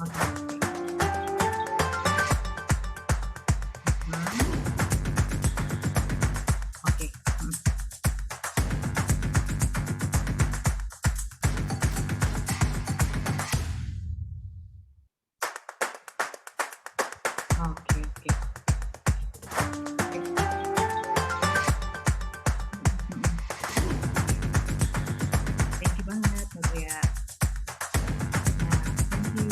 Oke oke. Mhm. Oke, mhm. Oke oke. Oke. Mhm mhm. Oke. Thank you banget, Novia. Ya, thank you.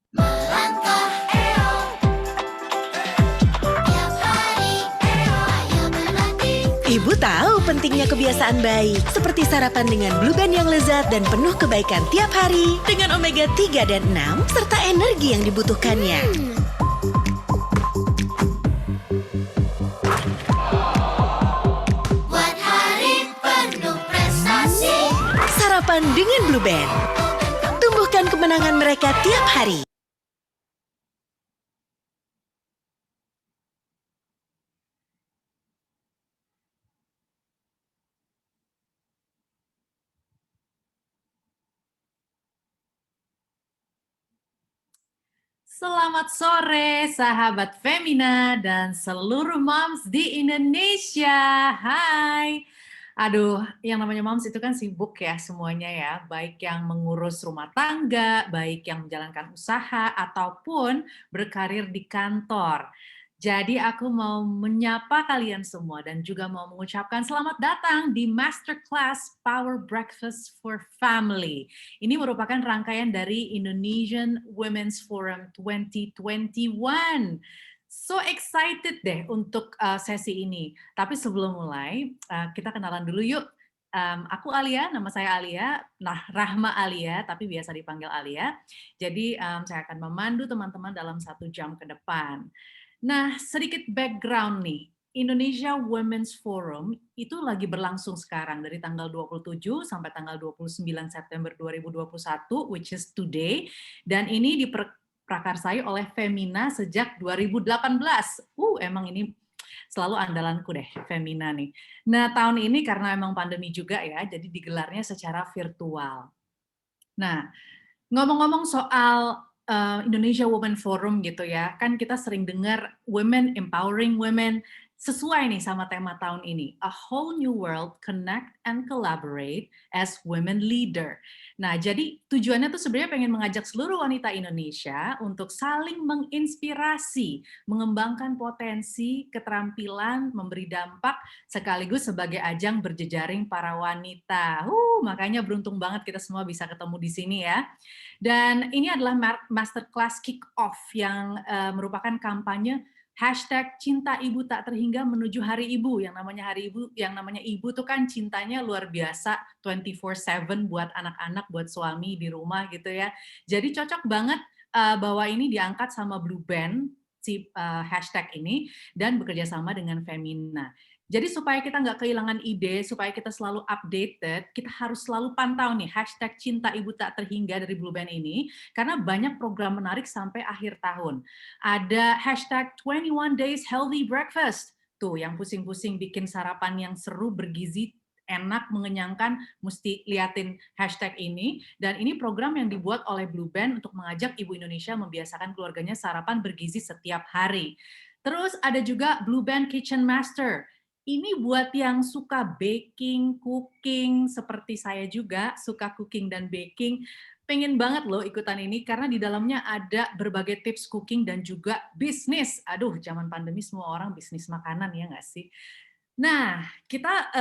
Melangkah EO, tiap hari EO, ayo berlatih. Ibu tahu pentingnya kebiasaan baik, seperti sarapan dengan Blue Band yang lezat dan penuh kebaikan tiap hari, dengan omega 3 dan 6, serta energi yang dibutuhkannya. Buat hari penuh prestasi. Sarapan dengan Blue Band. Tumbuhkan kemenangan mereka tiap hari. Selamat sore sahabat Femina dan seluruh moms di Indonesia. Hai. Aduh, yang namanya moms itu kan sibuk ya semuanya ya, baik yang mengurus rumah tangga, baik yang menjalankan usaha ataupun berkarir di kantor. Jadi aku mau menyapa kalian semua dan juga mau mengucapkan selamat datang di Masterclass Power Breakfast for Family. Ini merupakan rangkaian dari Indonesian Women's Forum 2021. So excited deh untuk sesi ini. Tapi sebelum mulai, kita kenalan dulu yuk. Aku Alia, nama saya Alia, nah Rahma Alia, tapi biasa dipanggil Alia. Jadi saya akan memandu teman-teman dalam 1 jam ke depan. Nah, sedikit background nih. Indonesia Women's Forum itu lagi berlangsung sekarang dari tanggal 27 sampai tanggal 29 September 2021, which is today. Dan ini diprakarsai oleh Femina sejak 2018. Emang ini selalu andalanku deh, Femina nih. Nah, tahun ini karena emang pandemi juga ya, jadi digelarnya secara virtual. Nah, ngomong-ngomong soal Indonesia Women Forum gitu ya, kan kita sering dengar women empowering women, sesuai nih sama tema tahun ini, A Whole New World Connect and Collaborate as Women Leader. Nah, jadi tujuannya tuh sebenarnya pengen mengajak seluruh wanita Indonesia untuk saling menginspirasi, mengembangkan potensi, keterampilan, memberi dampak, sekaligus sebagai ajang berjejaring para wanita. Makanya beruntung banget kita semua bisa ketemu di sini ya. Dan ini adalah masterclass kick-off yang merupakan kampanye #Cinta Ibu Tak Terhingga menuju Hari Ibu. Yang namanya ibu tuh kan cintanya luar biasa 24/7 buat anak-anak, buat suami di rumah gitu ya. Jadi cocok banget bahwa ini diangkat sama Blue Band si hashtag ini dan bekerja sama dengan Femina. Jadi supaya kita nggak kehilangan ide, supaya kita selalu updated, kita harus selalu pantau nih #Cinta Ibu Tak Terhingga dari Blue Band ini, karena banyak program menarik sampai akhir tahun. Ada #21 Days Healthy Breakfast, tuh yang pusing-pusing bikin sarapan yang seru, bergizi, enak, mengenyangkan, mesti liatin hashtag ini. Dan ini program yang dibuat oleh Blue Band untuk mengajak ibu Indonesia membiasakan keluarganya sarapan bergizi setiap hari. Terus ada juga Blue Band Kitchen Master. Ini buat yang suka baking, cooking, seperti saya juga suka cooking dan baking. Pengen banget loh ikutan ini karena di dalamnya ada berbagai tips cooking dan juga bisnis. Aduh, zaman pandemi semua orang bisnis makanan ya nggak sih? Nah, kita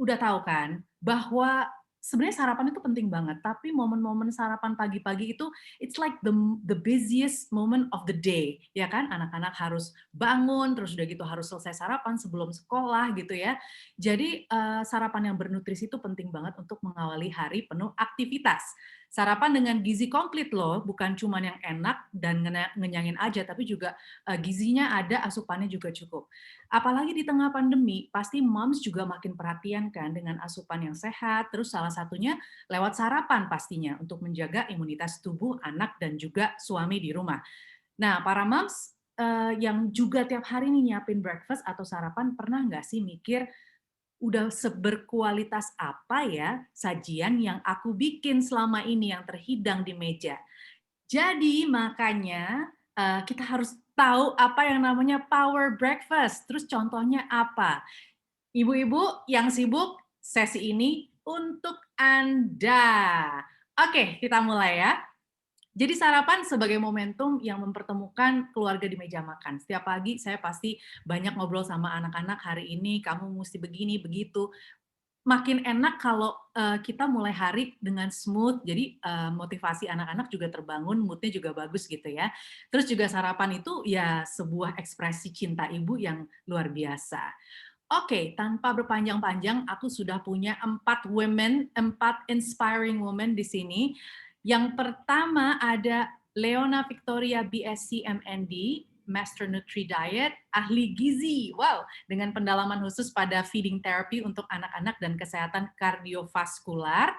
udah tahu kan bahwa sebenarnya sarapan itu penting banget, tapi momen-momen sarapan pagi-pagi itu it's like the busiest moment of the day, ya kan? Anak-anak harus bangun, terus udah gitu harus selesai sarapan sebelum sekolah gitu ya. Jadi sarapan yang bernutrisi itu penting banget untuk mengawali hari penuh aktivitas. Sarapan dengan gizi komplit loh, bukan cuma yang enak dan ngenyangin aja, tapi juga gizinya ada, asupannya juga cukup. Apalagi di tengah pandemi, pasti moms juga makin perhatian kan dengan asupan yang sehat, terus salah satunya lewat sarapan pastinya untuk menjaga imunitas tubuh anak dan juga suami di rumah. Nah, para moms yang juga tiap hari nih nyiapin breakfast atau sarapan, pernah nggak sih mikir, udah seberkualitas apa ya sajian yang aku bikin selama ini yang terhidang di meja? Jadi makanya kita harus tahu apa yang namanya power breakfast. Terus contohnya apa? Ibu-ibu yang sibuk, sesi ini untuk Anda. Oke, kita mulai ya. Jadi sarapan sebagai momentum yang mempertemukan keluarga di meja makan. Setiap pagi saya pasti banyak ngobrol sama anak-anak, hari ini kamu mesti begini, begitu. Makin enak kalau kita mulai hari dengan smooth, jadi motivasi anak-anak juga terbangun, mood-nya juga bagus gitu ya. Terus juga sarapan itu ya sebuah ekspresi cinta ibu yang luar biasa. Oke, tanpa berpanjang-panjang, aku sudah punya 4 inspiring women di sini. Yang pertama ada Leona Victoria BSc MND, Master Nutri Diet, ahli gizi. Wow, dengan pendalaman khusus pada feeding therapy untuk anak-anak dan kesehatan kardiovaskular.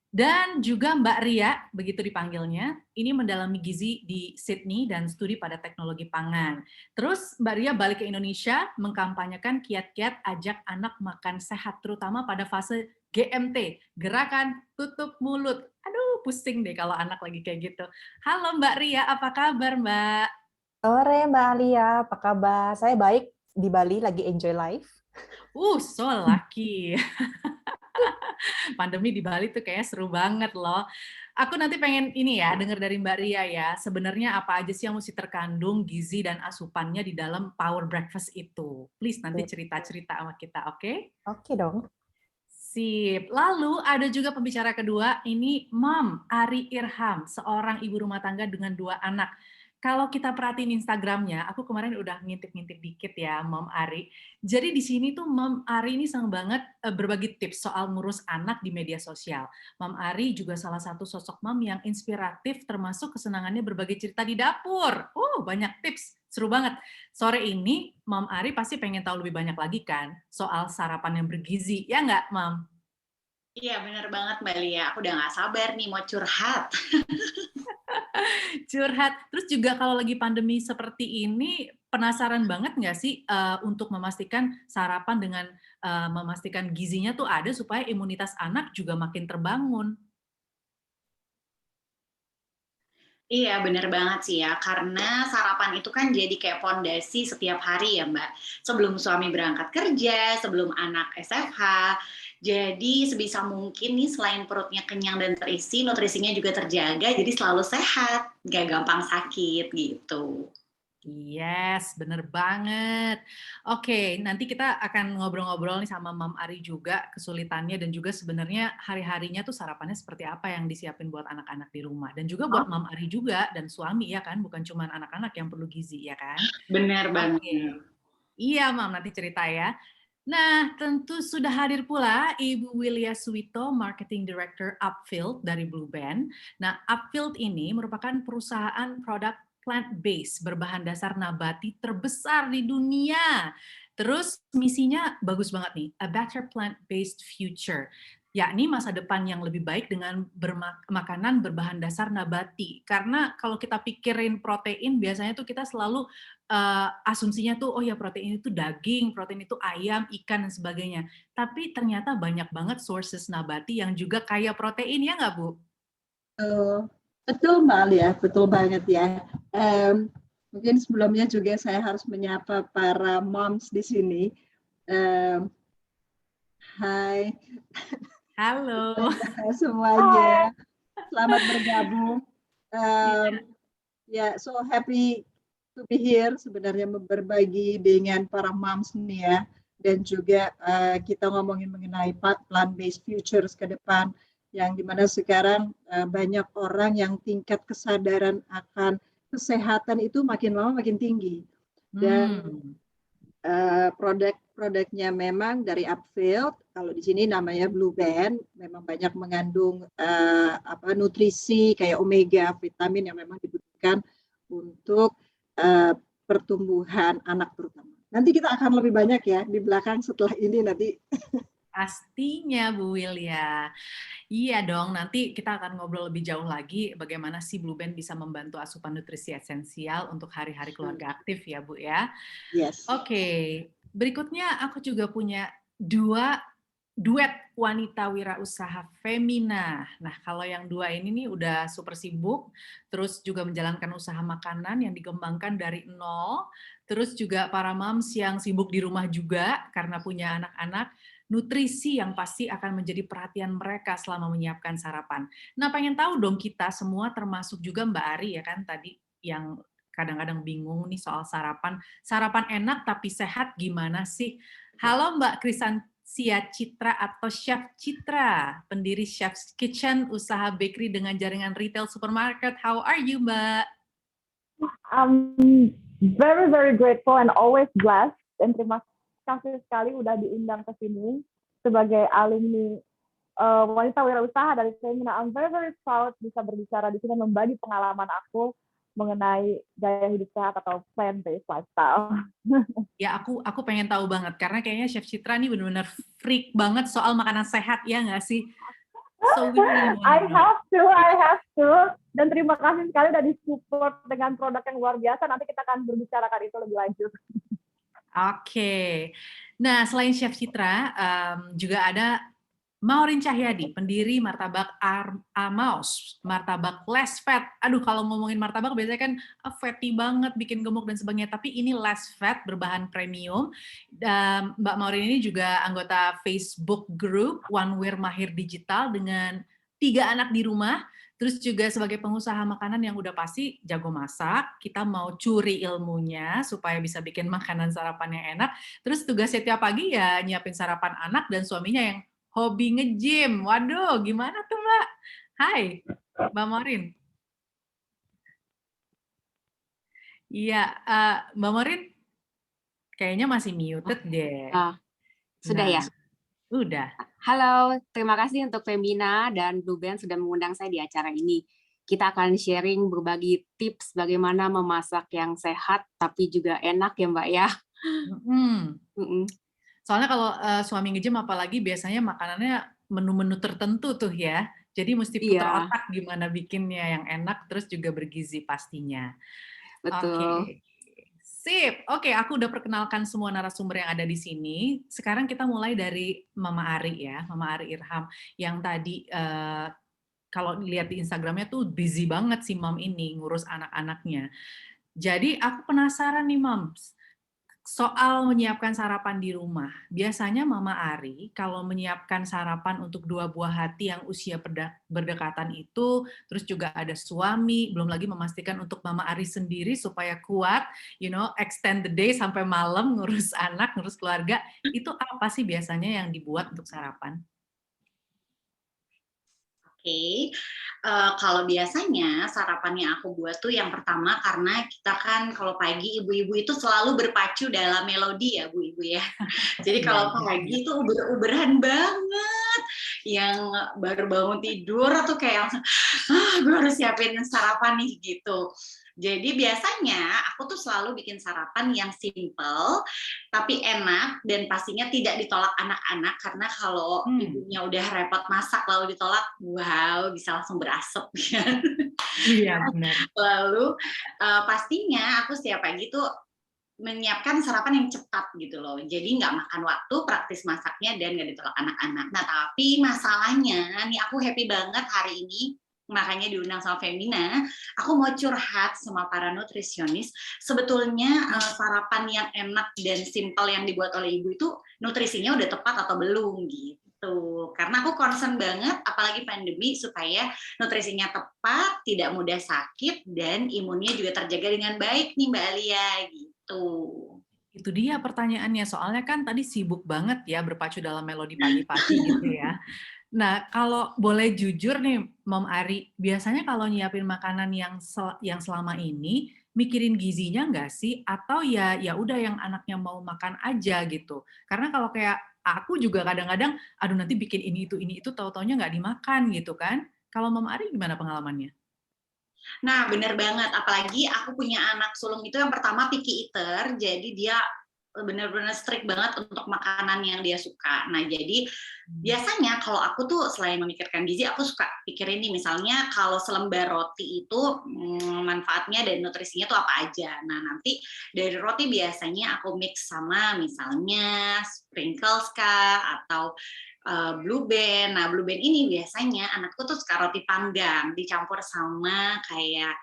Dan juga Mbak Ria, begitu dipanggilnya, ini mendalami gizi di Sydney dan studi pada teknologi pangan. Terus Mbak Ria balik ke Indonesia, mengkampanyekan kiat-kiat ajak anak makan sehat, terutama pada fase GMT, gerakan tutup mulut. Aduh, pusing deh kalau anak lagi kayak gitu. Halo Mbak Ria, apa kabar Mbak? Sore Mbak Alia, apa kabar? Saya baik di Bali, lagi enjoy life. So lucky. Pandemi di Bali tuh kayaknya seru banget loh. Aku nanti pengen ini ya, dengar dari Mbak Ria ya, sebenarnya apa aja sih yang mesti terkandung gizi dan asupannya di dalam Power Breakfast itu? Please nanti cerita-cerita sama kita, oke? Oke dong. Sip. Lalu ada juga pembicara kedua, ini Mom Ari Irham, seorang ibu rumah tangga dengan 2 anak. Kalau kita perhatiin Instagramnya, aku kemarin udah ngintip-ngintip dikit ya, Mom Ari. Jadi di sini tuh Mom Ari ini senang banget berbagi tips soal ngurus anak di media sosial. Mom Ari juga salah satu sosok mom yang inspiratif, termasuk kesenangannya berbagi cerita di dapur. Banyak tips, seru banget. Sore ini Mom Ari pasti pengen tahu lebih banyak lagi kan soal sarapan yang bergizi, ya nggak, Mom? Iya, bener banget Mbak Lia. Aku udah nggak sabar nih mau curhat. Curhat. Terus juga kalau lagi pandemi seperti ini, penasaran banget nggak sih untuk memastikan sarapan dengan memastikan gizinya tuh ada supaya imunitas anak juga makin terbangun? Iya, bener banget sih ya. Karena sarapan itu kan jadi kayak fondasi setiap hari ya Mbak. Sebelum suami berangkat kerja, sebelum anak SFH. Jadi sebisa mungkin nih selain perutnya kenyang dan terisi, nutrisinya juga terjaga, jadi selalu sehat, gak gampang sakit gitu. Yes, bener banget. Oke, nanti kita akan ngobrol-ngobrol nih sama Mam Ari juga kesulitannya dan juga sebenarnya hari-harinya tuh sarapannya seperti apa yang disiapin buat anak-anak di rumah dan juga buat Mam Ari juga dan suami ya kan, bukan cuma anak-anak yang perlu gizi ya kan. Bener banget. Oke. Iya, Mam, nanti cerita ya. Nah, tentu sudah hadir pula Ibu Willia Suwito, Marketing Director Upfield dari Blue Band. Nah, Upfield ini merupakan perusahaan produk plant-based berbahan dasar nabati terbesar di dunia. Terus misinya bagus banget nih, a better plant-based future, yakni masa depan yang lebih baik dengan makanan berbahan dasar nabati. Karena kalau kita pikirin protein, biasanya tuh kita selalu asumsinya tuh, oh ya protein itu daging, protein itu ayam, ikan, dan sebagainya. Tapi ternyata banyak banget sources nabati yang juga kaya protein, ya nggak Bu? Betul Mbak Alia, betul banget ya. Mungkin sebelumnya juga saya harus menyapa para moms di sini. Hai. Halo. Semuanya. Selamat bergabung. So happy to be here. Sebenarnya berbagi dengan para moms nih ya. Dan juga kita ngomongin mengenai plant-based futures ke depan. Yang dimana sekarang banyak orang yang tingkat kesadaran akan kesehatan itu makin lama makin tinggi. Dan produk-produknya memang dari Upfield, kalau di sini namanya Blue Band, memang banyak mengandung nutrisi kayak omega, vitamin yang memang dibutuhkan untuk pertumbuhan anak terutama. Nanti kita akan lebih banyak ya di belakang setelah ini nanti. Pastinya Bu Willia. Iya dong, nanti kita akan ngobrol lebih jauh lagi bagaimana sih Blue Band bisa membantu asupan nutrisi esensial untuk hari-hari keluarga aktif ya Bu ya. Yes. Oke, berikutnya aku juga punya duet wanita wirausaha Femina. Nah, kalau yang 2 ini nih udah super sibuk, terus juga menjalankan usaha makanan yang dikembangkan dari nol, terus juga para moms yang sibuk di rumah juga karena punya anak-anak, nutrisi yang pasti akan menjadi perhatian mereka selama menyiapkan sarapan. Nah, pengen tahu dong kita semua termasuk juga Mbak Ari ya kan tadi yang kadang-kadang bingung nih soal sarapan. Sarapan enak tapi sehat gimana sih? Halo Mbak Krisansia Citra atau Chef Citra, pendiri Chef's Kitchen, usaha bakery dengan jaringan retail supermarket. How are you, Mbak? I'm very, very grateful and always blessed. Dan terima kasih sekali udah diundang ke sini sebagai alumni wanita wirausaha dari Femina. I'm very, very proud bisa berbicara di sini, membagi pengalaman aku mengenai gaya hidup sehat atau plant-based lifestyle. Ya, aku pengen tahu banget, karena kayaknya Chef Citra nih benar-benar freak banget soal makanan sehat, ya nggak sih? So we really I have to. Dan terima kasih sekali udah disupport dengan produk yang luar biasa. Nanti kita akan berbicarakan itu lebih lanjut. Oke. Nah, selain Chef Citra, juga ada Maureen Cahyadi, pendiri Martabak Amaus, martabak less fat. Aduh, kalau ngomongin martabak biasanya kan fatty banget, bikin gemuk dan sebagainya. Tapi ini less fat, berbahan premium. Mbak Maureen ini juga anggota Facebook group One Wear Mahir Digital dengan 3 anak di rumah. Terus juga sebagai pengusaha makanan yang udah pasti jago masak, kita mau curi ilmunya supaya bisa bikin makanan sarapan yang enak. Terus tugasnya tiap pagi ya nyiapin sarapan anak dan suaminya yang hobi nge-gym. Waduh, gimana tuh Mbak? Hai, Mbak Maureen. Iya, Mbak Maureen kayaknya masih muted deh. Sudah Nah, ya? Udah. Halo, terima kasih untuk Femina dan Blue Band sudah mengundang saya di acara ini. Kita akan sharing berbagi tips bagaimana memasak yang sehat tapi juga enak ya Mbak ya. Soalnya kalau suami nge-gym apalagi biasanya makanannya menu-menu tertentu tuh ya. Jadi mesti putar otak gimana bikinnya yang enak terus juga bergizi pastinya. Betul. Oke. Sip. Oke, aku udah perkenalkan semua narasumber yang ada di sini. Sekarang kita mulai dari Mama Ari ya, Mama Ari Irham yang tadi kalau lihat di Instagramnya tuh busy banget si Mom ini ngurus anak-anaknya. Jadi aku penasaran nih Moms, soal menyiapkan sarapan di rumah. Biasanya Mama Ari kalau menyiapkan sarapan untuk 2 buah hati yang usia berdekatan itu, terus juga ada suami, belum lagi memastikan untuk Mama Ari sendiri supaya kuat, extend the day sampai malam ngurus anak, ngurus keluarga. Itu apa sih biasanya yang dibuat untuk sarapan? Oke, kalau biasanya sarapan yang aku buat tuh yang pertama karena kita kan kalau pagi ibu-ibu itu selalu berpacu dalam melodi ya Bu Ibu ya. Jadi kalau pagi itu uber-uberan banget, yang baru bangun tidur atau kayak gue harus siapin sarapan nih gitu. Jadi biasanya aku tuh selalu bikin sarapan yang simple tapi enak dan pastinya tidak ditolak anak-anak karena kalau ibunya udah repot masak lalu ditolak, wow bisa langsung berasap kan. Iya benar. Lalu pastinya aku setiap pagi tuh menyiapkan sarapan yang cepat gitu loh. Jadi nggak makan waktu, praktis masaknya dan nggak ditolak anak-anak. Nah tapi masalahnya nih aku happy banget hari ini makanya diundang sama Femina, aku mau curhat sama para nutrisionis. Sebetulnya sarapan yang enak dan simpel yang dibuat oleh ibu itu nutrisinya udah tepat atau belum gitu. Karena aku concern banget, apalagi pandemi, supaya nutrisinya tepat, tidak mudah sakit, dan imunnya juga terjaga dengan baik nih Mbak Alia gitu. Itu dia pertanyaannya, soalnya kan tadi sibuk banget ya berpacu dalam melodi pagi-pagi gitu ya. Nah, kalau boleh jujur nih, Mom Ari, biasanya kalau nyiapin makanan yang selama ini, mikirin gizinya nggak sih? Atau ya udah yang anaknya mau makan aja gitu? Karena kalau kayak aku juga kadang-kadang, aduh nanti bikin ini itu, tahu-taunya nggak dimakan gitu kan? Kalau Mom Ari gimana pengalamannya? Nah, bener banget. Apalagi aku punya anak sulung itu yang pertama picky eater, jadi dia benar-benar strict banget untuk makanan yang dia suka. Nah, jadi biasanya kalau aku tuh selain memikirkan gizi, aku suka pikirin nih, misalnya kalau selembar roti itu manfaatnya dan nutrisinya tuh apa aja. Nah, nanti dari roti biasanya aku mix sama misalnya sprinkles kah, atau Blue Band. Nah, Blue Band ini biasanya anakku tuh suka roti panggang, dicampur sama kayak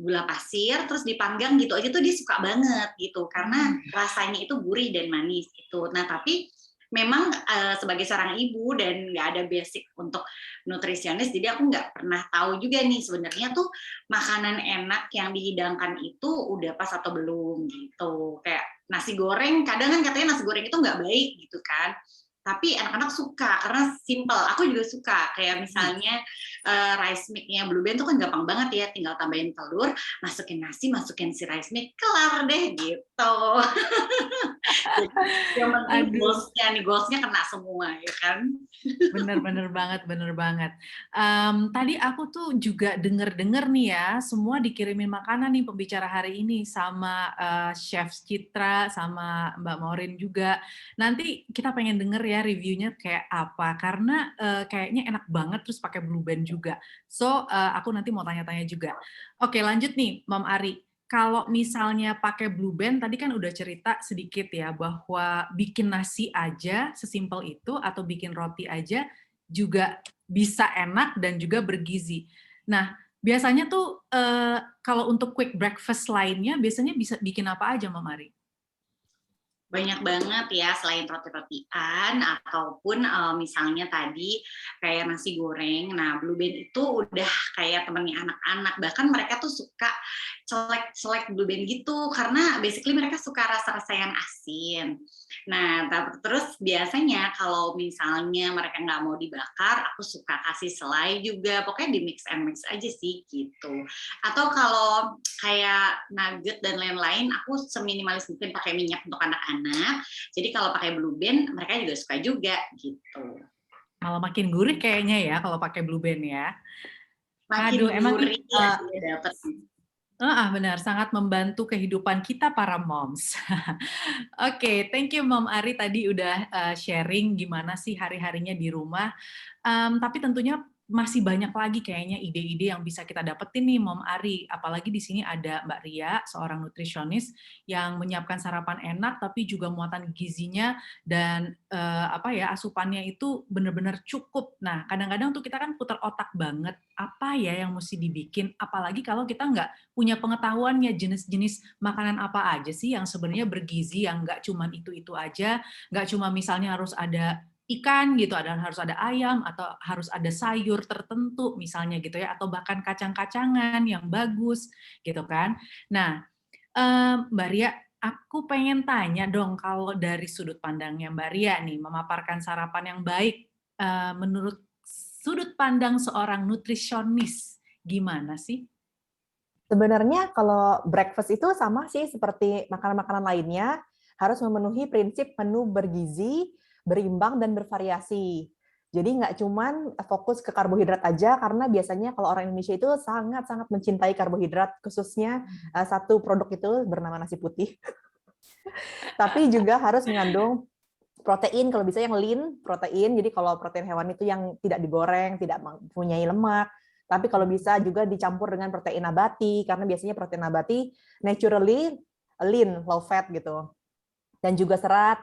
gula pasir terus dipanggang gitu aja tuh dia suka banget gitu karena rasanya itu gurih dan manis gitu. Nah tapi memang sebagai seorang ibu dan nggak ada basic untuk nutrisionis, jadi aku nggak pernah tahu juga nih sebenarnya tuh makanan enak yang dihidangkan itu udah pas atau belum gitu. Kayak nasi goreng, kadang kan katanya nasi goreng itu nggak baik gitu kan. Tapi anak-anak suka karena simple. Aku juga suka kayak misalnya rice mix-nya Blue Band itu kan gampang banget ya, tinggal tambahin telur, masukin nasi, masukin si rice mix, kelar deh gitu. Yang penting goalsnya kena semua ya kan. Bener banget. Tadi aku tuh juga denger nih ya, semua dikirimin makanan nih pembicara hari ini sama Chef Citra, sama Mbak Maureen juga. Nanti kita pengen denger ya reviewnya kayak apa, karena kayaknya enak banget terus pakai Blue Band juga. So aku nanti mau tanya-tanya juga. Oke lanjut nih Mom Ari. Kalau misalnya pakai Blue Band, tadi kan udah cerita sedikit ya, bahwa bikin nasi aja sesimpel itu, atau bikin roti aja, juga bisa enak dan juga bergizi. Nah, biasanya tuh kalau untuk quick breakfast lainnya biasanya bisa bikin apa aja, Mama Ari? Banyak banget ya, selain roti-rotian ataupun misalnya tadi kayak nasi goreng. Nah, Blue Band itu udah kayak temennya anak-anak. Bahkan mereka tuh suka selek Blue Band gitu karena basically mereka suka rasa-rasa yang asin. Nah, terus biasanya kalau misalnya mereka nggak mau dibakar, aku suka kasih selai juga. Pokoknya di mix and mix aja sih gitu. Atau kalau kayak nugget dan lain-lain, aku seminimalis mungkin pakai minyak untuk anak-anak. Jadi kalau pakai Blue Band, mereka juga suka juga gitu. Malah makin gurih kayaknya ya kalau pakai Blue Band ya. Makin Emang gurih ya dapat. benar, sangat membantu kehidupan kita para moms. Oke, thank you Mom Ari tadi udah sharing gimana sih hari-harinya di rumah. Tapi tentunya masih banyak lagi kayaknya ide-ide yang bisa kita dapetin nih Mom Ari. Apalagi di sini ada Mbak Ria, seorang nutrisionis yang menyiapkan sarapan enak tapi juga muatan gizinya dan asupannya itu benar-benar cukup. Nah, kadang-kadang tuh kita kan putar otak banget apa ya yang mesti dibikin, apalagi kalau kita nggak punya pengetahuannya jenis-jenis makanan apa aja sih yang sebenarnya bergizi, yang nggak cuma itu-itu aja, nggak cuma misalnya harus ada ikan gitu, harus ada ayam atau harus ada sayur tertentu misalnya gitu ya, atau bahkan kacang-kacangan yang bagus gitu kan. Nah, Mbak Ria, aku pengen tanya dong kalau dari sudut pandangnya Mbak Ria nih, memaparkan sarapan yang baik menurut sudut pandang seorang nutrisionis, gimana sih? Sebenarnya kalau breakfast itu sama sih seperti makanan-makanan lainnya, harus memenuhi prinsip menu bergizi, berimbang, dan bervariasi. Jadi nggak cuman fokus ke karbohidrat aja, karena biasanya kalau orang Indonesia itu sangat-sangat mencintai karbohidrat, khususnya satu produk itu bernama nasi putih. Tapi juga harus mengandung protein, kalau bisa yang lean protein, jadi kalau protein hewan itu yang tidak digoreng, tidak mempunyai lemak. Tapi kalau bisa juga dicampur dengan protein nabati, karena biasanya protein nabati naturally lean, low fat gitu. Dan juga serat,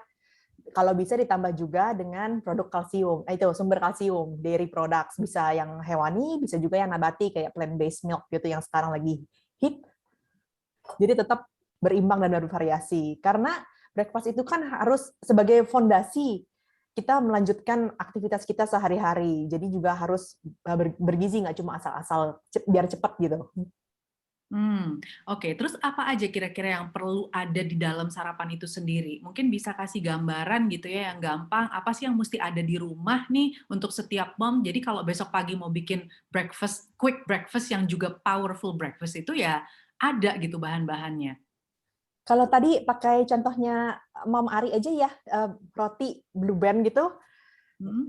kalau bisa ditambah juga dengan produk kalsium, itu sumber kalsium, dairy products, bisa yang hewani, bisa juga yang nabati kayak plant-based milk gitu yang sekarang lagi hit. Jadi tetap berimbang dan bervariasi. Karena breakfast itu kan harus sebagai fondasi kita melanjutkan aktivitas kita sehari-hari. Jadi juga harus bergizi, nggak cuma asal-asal biar cepat gitu. Oke. Terus apa aja kira-kira yang perlu ada di dalam sarapan itu sendiri? Mungkin bisa kasih gambaran gitu ya yang gampang, apa sih yang mesti ada di rumah nih untuk setiap mom, jadi kalau besok pagi mau bikin breakfast, quick breakfast yang juga powerful breakfast itu ya ada gitu bahan-bahannya. Kalau tadi pakai contohnya Mom Ari aja ya, roti Blue Band gitu,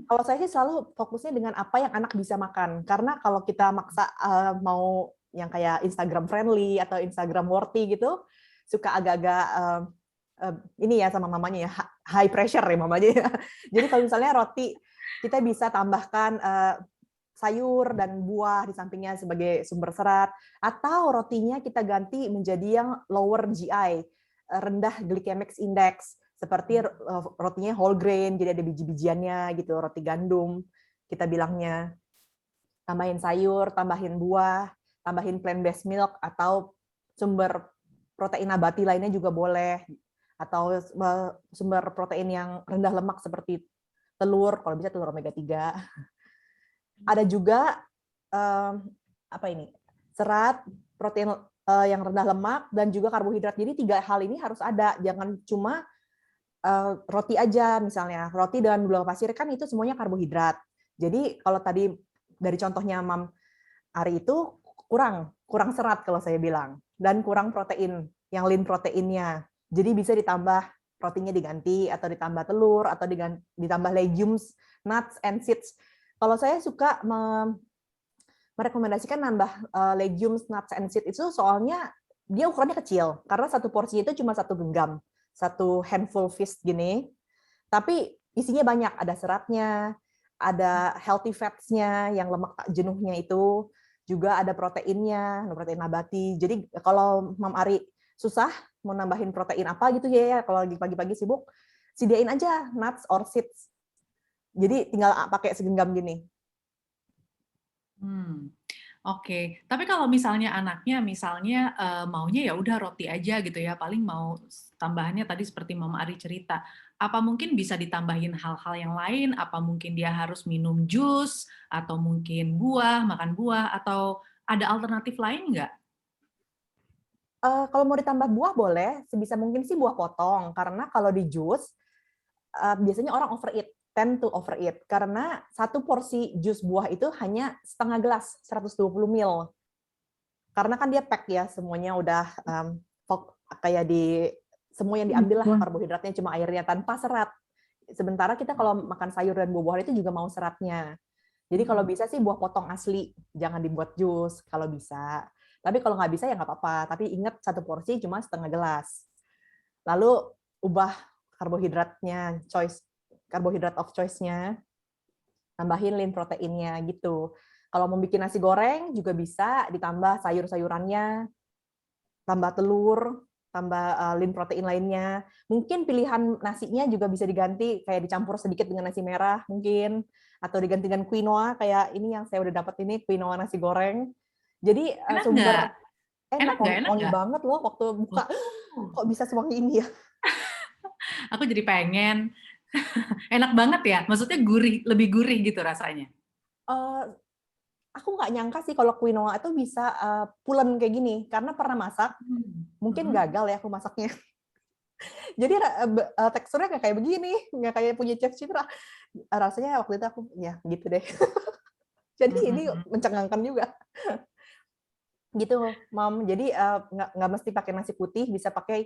kalau saya sih selalu fokusnya dengan apa yang anak bisa makan. Karena kalau kita maksa mau yang kayak Instagram friendly atau Instagram worthy gitu, suka agak-agak ini ya sama mamanya ya, high pressure ya mamanya ya. Jadi kalau misalnya roti, kita bisa tambahkan sayur dan buah di sampingnya sebagai sumber serat, atau rotinya kita ganti menjadi yang lower GI, rendah glycemic index, seperti rotinya whole grain, jadi ada biji-bijiannya gitu, roti gandum kita bilangnya. Tambahin sayur, tambahin buah, tambahin plant-based milk, atau sumber protein nabati lainnya juga boleh, atau sumber protein yang rendah lemak seperti telur, kalau bisa telur omega 3. Ada juga serat, protein yang rendah lemak, dan juga karbohidrat. Jadi 3 hal ini harus ada, jangan cuma roti aja misalnya. Roti dengan gula pasir kan itu semuanya karbohidrat. Jadi kalau tadi dari contohnya Mam Ari itu kurang serat kalau saya bilang, dan kurang protein, yang lean proteinnya. Jadi bisa ditambah proteinnya diganti, atau ditambah telur, atau ditambah legumes, nuts, and seeds. Kalau saya suka merekomendasikan nambah legumes, nuts, and seeds itu soalnya dia ukurannya kecil, karena satu porsi itu cuma 1 genggam, 1 handful fist gini, tapi isinya banyak, ada seratnya, ada healthy fats-nya, yang lemak tak jenuhnya itu, juga ada proteinnya, protein nabati. Jadi kalau Mam Ari susah mau nambahin protein apa gitu ya, kalau lagi pagi-pagi sibuk, sediain aja nuts or seeds. Jadi tinggal pakai segenggam gini. Oke. Tapi kalau misalnya anaknya maunya ya udah roti aja gitu ya, paling mau tambahannya tadi seperti Mama Ari cerita. Apa mungkin bisa ditambahin hal-hal yang lain? Apa mungkin dia harus minum jus atau mungkin makan buah atau ada alternatif lain nggak? Kalau mau ditambah buah boleh, sebisa mungkin sih buah potong. Karena kalau di jus, biasanya orang tend to overeat. Karena satu porsi jus buah itu hanya setengah gelas, 120 ml. Karena kan dia pack ya, semuanya udah kayak semua yang diambil lah karbohidratnya, cuma airnya tanpa serat. Sementara kita kalau makan sayur dan buah-buahan itu juga mau seratnya. Jadi kalau bisa sih buah potong asli, jangan dibuat jus kalau bisa. Tapi kalau nggak bisa ya nggak apa-apa. Tapi ingat satu porsi cuma setengah gelas. Lalu ubah karbohidratnya, karbohidrat of choice-nya, tambahin lean proteinnya gitu. Kalau mau bikin nasi goreng juga bisa ditambah sayur-sayurannya, tambah telur, tambah lean protein lainnya. Mungkin pilihan nasinya juga bisa diganti, kayak dicampur sedikit dengan nasi merah mungkin, atau diganti dengan quinoa, kayak ini yang saya udah dapat ini, quinoa nasi goreng. Jadi Enak sumber nggak? Enak nggak? Enak wangi nggak? banget loh waktu buka. Kok bisa sewangi ini ya? Aku jadi pengen. Enak banget ya? Maksudnya lebih gurih gitu rasanya? Aku nggak nyangka sih kalau quinoa itu bisa pulen kayak gini, karena pernah masak, mungkin gagal ya aku masaknya. Jadi teksturnya nggak kayak begini, nggak kayak punya Chef Citra. Rasanya waktu itu aku, ya gitu deh. Jadi ini mencengangkan juga. Gitu, Mom. Jadi nggak mesti pakai nasi putih, bisa pakai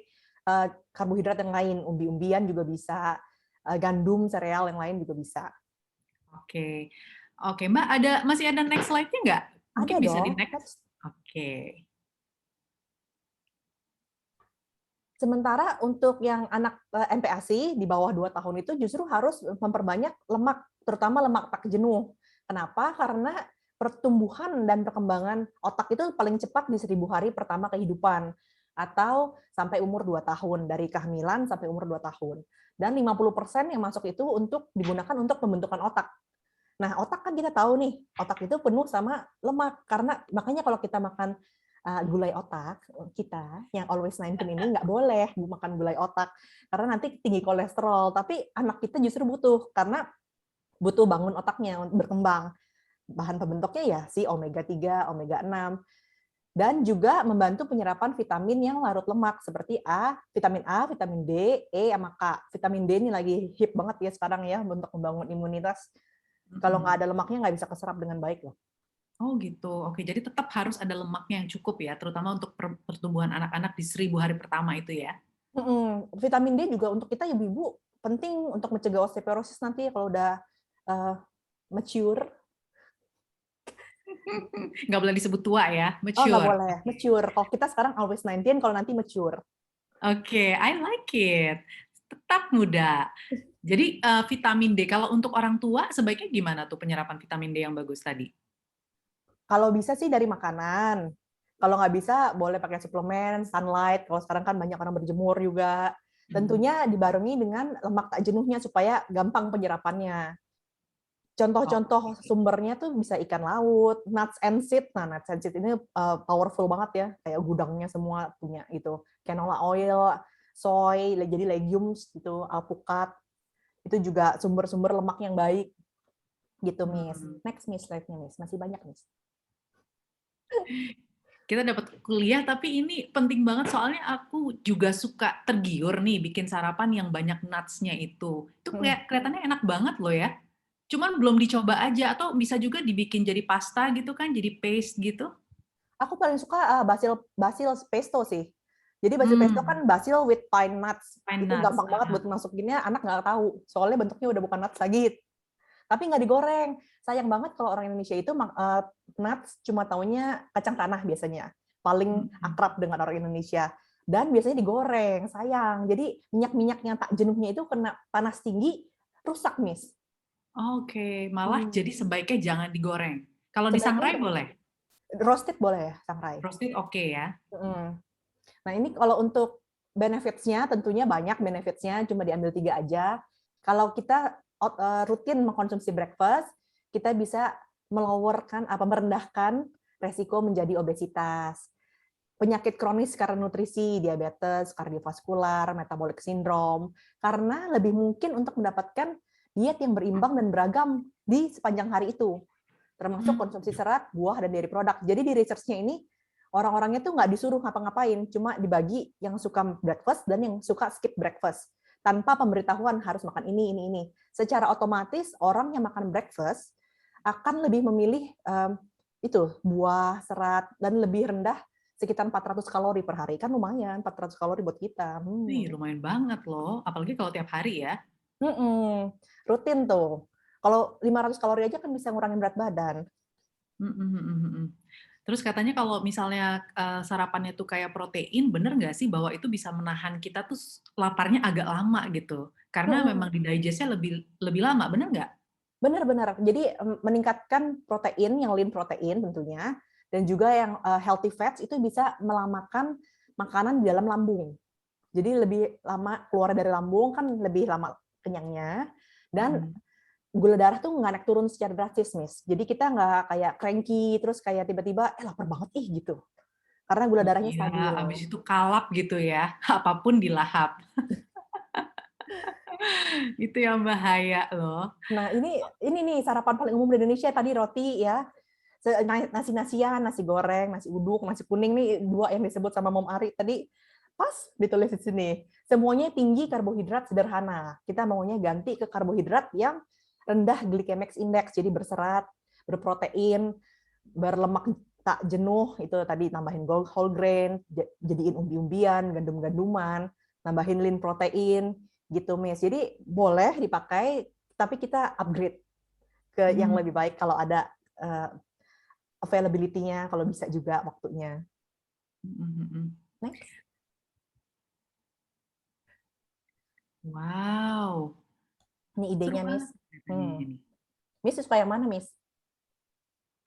karbohidrat yang lain, umbi-umbian juga bisa, gandum, sereal yang lain juga bisa. Oke. Oke, Mbak, masih ada next slide-nya nggak? Mungkin Ada bisa dong. di next. Oke. Sementara untuk yang anak MPASI di bawah 2 tahun itu justru harus memperbanyak lemak, terutama lemak tak jenuh. Kenapa? Karena pertumbuhan dan perkembangan otak itu paling cepat di 1000 hari pertama kehidupan, atau sampai umur 2 tahun, dari kehamilan sampai umur 2 tahun. Dan 50% yang masuk itu digunakan untuk pembentukan otak. Nah, otak kan kita tahu nih, otak itu penuh sama lemak. Makanya kalau kita makan gulai otak, kita yang always 19 ini nggak boleh makan gulai otak, karena nanti tinggi kolesterol. Tapi anak kita justru karena butuh bangun otaknya untuk berkembang. Bahan pembentuknya ya si omega 3, omega 6, dan juga membantu penyerapan vitamin yang larut lemak seperti vitamin A, vitamin D, E, sama K. Vitamin D ini lagi hip banget ya sekarang ya untuk membangun imunitas. Kalau nggak ada lemaknya nggak bisa keserap dengan baik loh. Oh gitu. Oke, jadi tetap harus ada lemaknya yang cukup ya, terutama untuk pertumbuhan anak-anak di 1000 hari pertama itu ya. Vitamin D juga untuk kita ibu-ibu penting untuk mencegah osteoporosis nanti kalau udah mature. Nggak boleh disebut tua ya, mature. Oh, nggak boleh, mature. Kalau kita sekarang always 19, kalau nanti mature. Oke, I like it. Tetap muda. Jadi vitamin D, kalau untuk orang tua sebaiknya gimana tuh penyerapan vitamin D yang bagus tadi? Kalau bisa sih dari makanan. Kalau nggak bisa, boleh pakai suplemen, sunlight. Kalau sekarang kan banyak orang berjemur juga. Tentunya dibarengi dengan lemak tak jenuhnya supaya gampang penyerapannya. Contoh-contoh sumbernya tuh bisa ikan laut, nuts and seed. Nah, nuts and seed ini powerful banget ya, kayak gudangnya semua punya gitu. Canola oil, soy, jadi legumes gitu, alpukat. Itu juga sumber-sumber lemak yang baik. Gitu, Miss. Next, Miss, slide-nya, Miss. Masih banyak, Miss. Kita dapat kuliah, tapi ini penting banget soalnya aku juga suka tergiur nih bikin sarapan yang banyak nuts-nya itu. Itu kelihatannya enak banget loh ya. Cuman belum dicoba aja, atau bisa juga dibikin jadi pasta gitu kan, jadi paste gitu. Aku paling suka basil pesto sih. Jadi basil pesto kan basil with pine nuts. Itu gampang banget buat masukinnya, anak nggak tahu. Soalnya bentuknya udah bukan nuts lagi. Tapi nggak digoreng. Sayang banget kalau orang Indonesia itu nuts cuma taunya kacang tanah biasanya. Paling akrab dengan orang Indonesia. Dan biasanya digoreng, sayang. Jadi minyak-minyak yang tak jenuhnya itu kena panas tinggi, rusak, Miss. Oke, malah jadi sebaiknya jangan digoreng. Kalau disangrai boleh? Roasted boleh ya, sangrai. Roasted oke ya. Nah ini kalau untuk benefits-nya tentunya banyak benefits-nya, cuma diambil 3 aja. Kalau kita rutin mengkonsumsi breakfast, kita bisa merendahkan resiko menjadi obesitas, penyakit kronis karena nutrisi, diabetes, kardiovaskular, metabolic syndrome, karena lebih mungkin untuk mendapatkan diet yang berimbang dan beragam di sepanjang hari itu, termasuk konsumsi serat, buah, dan dairy product. Jadi di research-nya ini, orang-orangnya tuh nggak disuruh ngapa-ngapain, cuma dibagi yang suka breakfast dan yang suka skip breakfast, tanpa pemberitahuan harus makan ini. Secara otomatis, orang yang makan breakfast akan lebih memilih itu buah, serat, dan lebih rendah sekitar 400 kalori per hari. Kan lumayan, 400 kalori buat kita. Wih, lumayan banget loh, apalagi kalau tiap hari ya. Rutin tuh. Kalau 500 kalori aja kan bisa ngurangin berat badan. Terus katanya kalau misalnya sarapannya tuh kayak protein, bener nggak sih bahwa itu bisa menahan kita tuh laparnya agak lama gitu? Karena memang di digest-nya lebih lama, bener nggak? Benar-benar. Jadi meningkatkan protein, yang lean protein tentunya, dan juga yang healthy fats itu bisa melamakan makanan di dalam lambung. Jadi lebih lama keluar dari lambung, kan lebih lama kenyangnya, dan gula darah tuh nggak naik turun secara drastis, Miss. Jadi kita nggak kayak cranky, terus kayak tiba-tiba, lapar banget gitu. Karena gula darahnya stabil. Abis itu kalap gitu ya, apapun dilahap. Itu yang bahaya loh. Nah, ini nih sarapan paling umum di Indonesia, tadi roti ya. Nasi-nasian, nasi goreng, nasi uduk, nasi kuning nih 2 yang disebut sama Mom Ari tadi pas ditulis di sini. Semuanya tinggi karbohidrat sederhana. Kita maunya ganti ke karbohidrat yang rendah glycemic index, jadi berserat, berprotein, berlemak tak jenuh, itu tadi tambahin whole grain, jadiin umbi-umbian, gandum-ganduman, nambahin lean protein, gitu, Miss. Jadi boleh dipakai, tapi kita upgrade ke yang lebih baik kalau ada availability-nya, kalau bisa juga waktunya. Next. Wow. Ini idenya, Miss. Miss suka yang mana, Miss?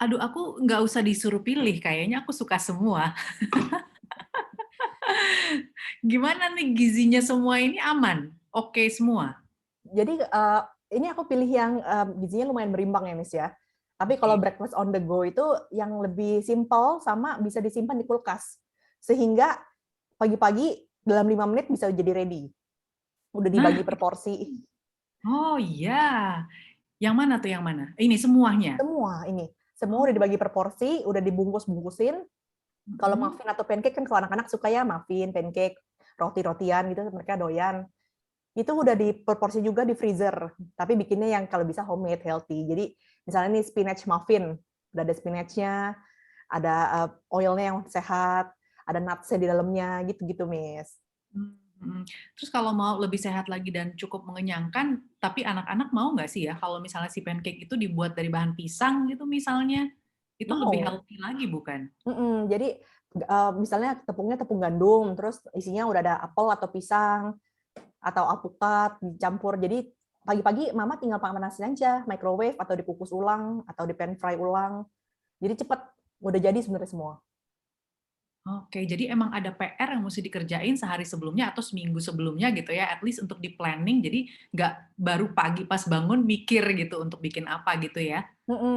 Aduh, aku nggak usah disuruh pilih, kayaknya aku suka semua. Gimana nih gizinya semua ini aman? Oke semua? Jadi ini aku pilih yang gizinya lumayan berimbang ya, Miss ya. Tapi kalau breakfast on the go itu yang lebih simple sama bisa disimpan di kulkas. Sehingga pagi-pagi dalam 5 menit bisa jadi ready. Udah dibagi per porsi. Oh iya. Yang mana tuh yang mana? Ini semuanya? Semua ini. Semua udah dibagi per porsi, udah dibungkus-bungkusin. Kalau muffin atau pancake kan kalau anak-anak suka ya muffin, pancake, roti-rotian gitu mereka doyan. Itu udah diproporsi juga di freezer, tapi bikinnya yang kalau bisa homemade, healthy. Jadi misalnya nih spinach muffin, udah ada spinachnya, ada oilnya yang sehat, ada nuts-nya di dalamnya, gitu-gitu, Miss. Terus kalau mau lebih sehat lagi dan cukup mengenyangkan, tapi anak-anak mau nggak sih ya kalau misalnya si pancake itu dibuat dari bahan pisang gitu misalnya, itu lebih healthy lagi bukan? Jadi misalnya tepungnya tepung gandum, terus isinya udah ada apel atau pisang, atau alpukat dicampur. Jadi pagi-pagi mama tinggal panasin aja, microwave atau dikukus ulang atau di pan fry ulang. Jadi cepet, udah jadi sebenarnya semua. Oke, jadi emang ada PR yang mesti dikerjain sehari sebelumnya atau seminggu sebelumnya gitu ya, at least untuk di planning, jadi nggak baru pagi pas bangun mikir gitu untuk bikin apa gitu ya.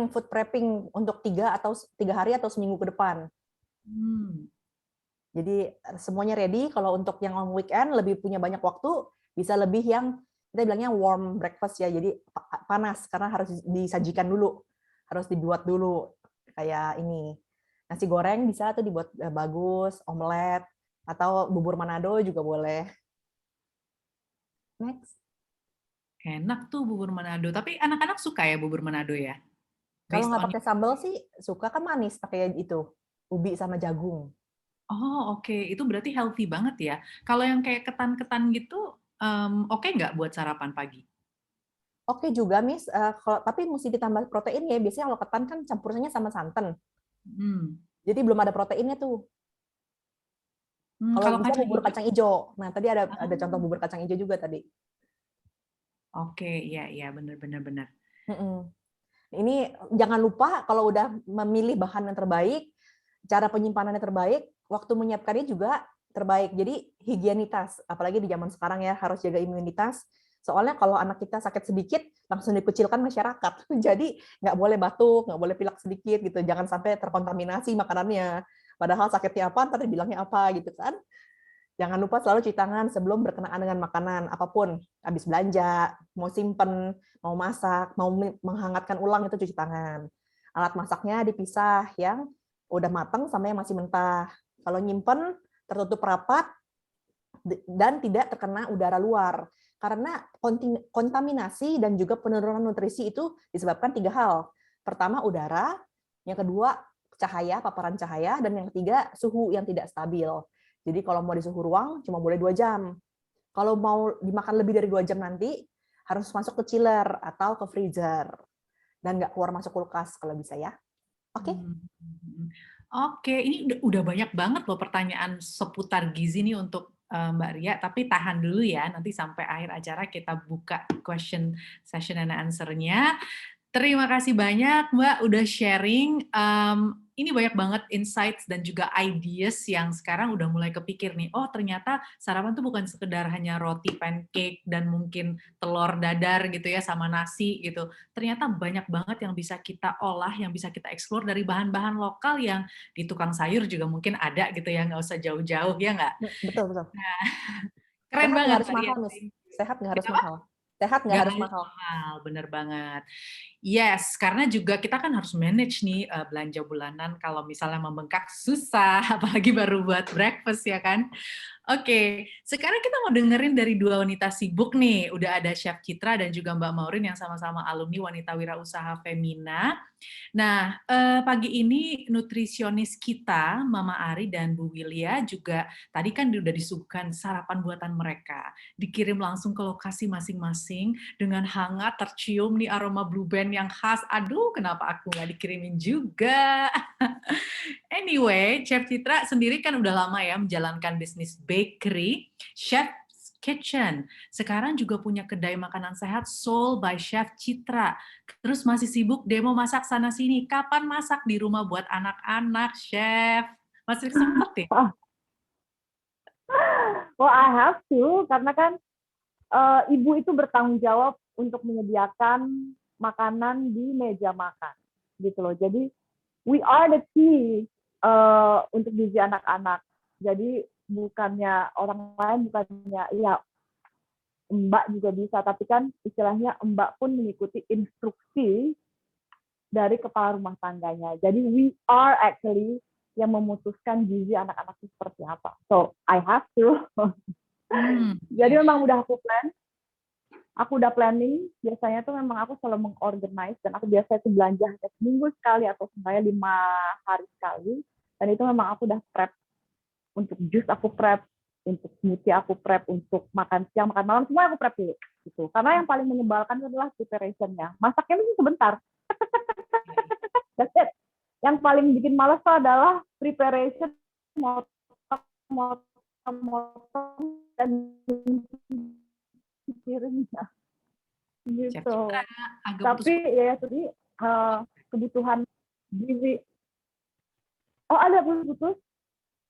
Food prepping untuk 3 hari atau seminggu ke depan. Jadi semuanya ready. Kalau untuk yang on weekend lebih punya banyak waktu, bisa lebih yang kita bilangnya warm breakfast ya. Jadi panas karena harus disajikan dulu, harus dibuat dulu. Kayak ini nasi goreng bisa tuh dibuat bagus, omelet atau bubur Manado juga boleh. Next. Enak tuh bubur Manado. Tapi anak-anak suka ya bubur Manado ya? Kalau nggak pakai sambal sih suka, kan manis pakai itu ubi sama jagung. Oh oke, itu berarti healthy banget ya. Kalau yang kayak ketan-ketan gitu, oke nggak buat sarapan pagi? Oke juga, Miss. Tapi mesti ditambah protein ya. Biasanya kalau ketan kan campurannya sama santan. Jadi belum ada proteinnya tuh. Kalau bisa bubur kacang hijau. Nah tadi ada contoh bubur kacang hijau juga tadi. Oke, iya benar. Ini jangan lupa kalau udah memilih bahan yang terbaik, cara penyimpanannya terbaik, waktu menyiapkannya juga terbaik. Jadi higienitas, apalagi di zaman sekarang ya harus jaga imunitas. Soalnya kalau anak kita sakit sedikit, langsung dikucilkan masyarakat. Jadi nggak boleh batuk, nggak boleh pilek sedikit gitu. Jangan sampai terkontaminasi makanannya. Padahal sakitnya apa, ntar dibilangnya apa gitu kan. Jangan lupa selalu cuci tangan sebelum berkenaan dengan makanan apapun. Habis belanja, mau simpen, mau masak, mau menghangatkan ulang itu cuci tangan. Alat masaknya dipisah yang udah matang sama yang masih mentah. Kalau nyimpen tertutup rapat dan tidak terkena udara luar. Karena kontaminasi dan juga penurunan nutrisi itu disebabkan 3 hal. Pertama udara, yang kedua cahaya, paparan cahaya, dan yang ketiga suhu yang tidak stabil. Jadi kalau mau di suhu ruang cuma boleh 2 jam. Kalau mau dimakan lebih dari 2 jam nanti harus masuk ke chiller atau ke freezer. Dan nggak keluar masuk kulkas kalau bisa ya. Oke? Oke, ini udah banyak banget loh pertanyaan seputar gizi nih untuk Mbak Ria, tapi tahan dulu ya, nanti sampai akhir acara kita buka question session and answer-nya. Terima kasih banyak Mbak udah sharing. Ini banyak banget insights dan juga ideas yang sekarang udah mulai kepikir nih. Oh ternyata sarapan tuh bukan sekedar hanya roti, pancake, dan mungkin telur dadar gitu ya sama nasi gitu. Ternyata banyak banget yang bisa kita olah, yang bisa kita explore dari bahan-bahan lokal yang di tukang sayur juga mungkin ada gitu ya, nggak usah jauh-jauh ya nggak? Betul, betul. Nah, keren Sehat nggak banget harus tadi ya. mahal, Miss. Sehat nggak harus Kenapa? mahal. Sehat nggak Nggak harus harus mahal. mahal, bener banget. Yes, karena juga kita kan harus manage nih belanja bulanan kalau misalnya membengkak susah, apalagi baru buat breakfast ya kan. Oke, sekarang kita mau dengerin dari 2 wanita sibuk nih. Udah ada Chef Citra dan juga Mbak Maureen yang sama-sama alumni Wanita Wirausaha Femina. Nah, pagi ini nutrisionis kita, Mama Ari dan Bu Wilia juga tadi kan udah disuguhkan sarapan buatan mereka. Dikirim langsung ke lokasi masing-masing dengan hangat tercium nih aroma Blue Band yang khas. Aduh, kenapa aku nggak dikirimin juga? Anyway, Chef Citra sendiri kan udah lama ya menjalankan bisnis bakery, Chef's Kitchen. Sekarang juga punya kedai makanan sehat Soul by Chef Citra. Terus masih sibuk demo masak sana-sini. Kapan masak di rumah buat anak-anak, Chef? Masih sempet ya? Well, I have to, karena kan ibu itu bertanggung jawab untuk menyediakan makanan di meja makan, gitu loh. Jadi we are the key untuk gizi anak-anak. Jadi bukannya orang lain, bukannya ya Mbak juga bisa, tapi kan istilahnya Mbak pun mengikuti instruksi dari kepala rumah tangganya. Jadi we are actually yang memutuskan gizi anak-anak itu seperti apa. So I have to. Jadi memang udah aku plan. Aku udah planning, biasanya tuh memang aku selalu mengorganize, dan aku biasanya tuh belanja hanya seminggu sekali atau sebenarnya 5 hari sekali, dan itu memang aku udah prep. Untuk jus aku prep, untuk smoothie aku prep, untuk makan siang, makan malam, semua aku prep dulu. Gitu. Karena yang paling menyebalkan adalah preparation-nya. Masaknya itu sebentar. That's it. Yang paling bikin malas tuh adalah preparation, motong, dan piringnya gitu. Tapi ya tadi kebutuhan gizi. Oh ada putus.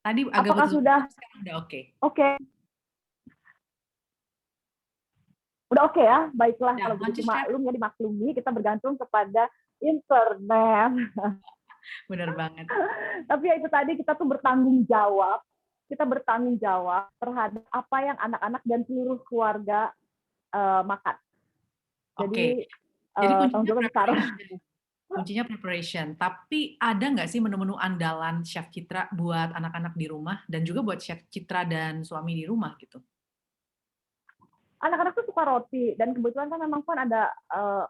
Tadi agak apakah putus, sudah? Sekarang udah oke. Oke. Udah oke ya, baiklah Ya, kalau begitu maklum ya, dimaklumi, kita bergantung kepada internet. Bener banget. Tapi ya itu tadi, kita tuh bertanggung jawab. Kita bertanggung jawab terhadap apa yang anak-anak dan seluruh keluarga makan. Jadi kuncinya preparation. Tapi ada nggak sih menu-menu andalan Chef Citra buat anak-anak di rumah dan juga buat Chef Citra dan suami di rumah gitu? Anak-anak tuh suka roti, dan kebetulan kan memang kan ada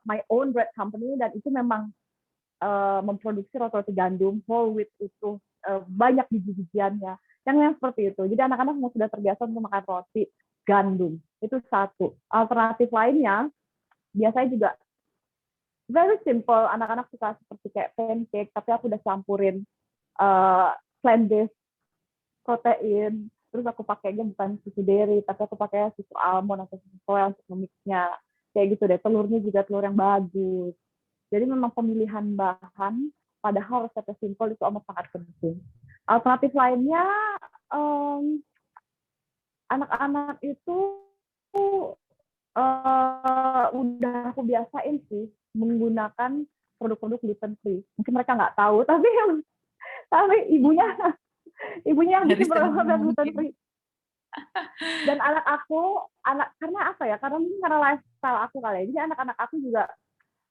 my own bread company, dan itu memang memproduksi roti gandum whole wheat itu banyak biji-bijiannya. Yang seperti itu. Jadi anak-anak sudah terbiasa untuk makan roti gandum. Itu satu. Alternatif lainnya biasanya juga very simple. Anak-anak suka seperti kayak pancake, tapi aku udah campurin plant-based protein. Terus aku pakainya bukan susu dairy, tapi aku pakai susu almond atau susu soya untuk memixnya. Kayak gitu deh. Telurnya juga telur yang bagus. Jadi memang pemilihan bahan, padahal resepnya simple, itu amat sangat penting. Alternatif lainnya, anak-anak itu ngebiasain sih menggunakan produk-produk gluten free. Mungkin mereka nggak tahu, tapi ibunya yang Dari bikin produk sebelum gluten mungkin. free. Dan karena apa ya? Karena mungkin karena lifestyle aku kali ya. Jadi anak-anak aku juga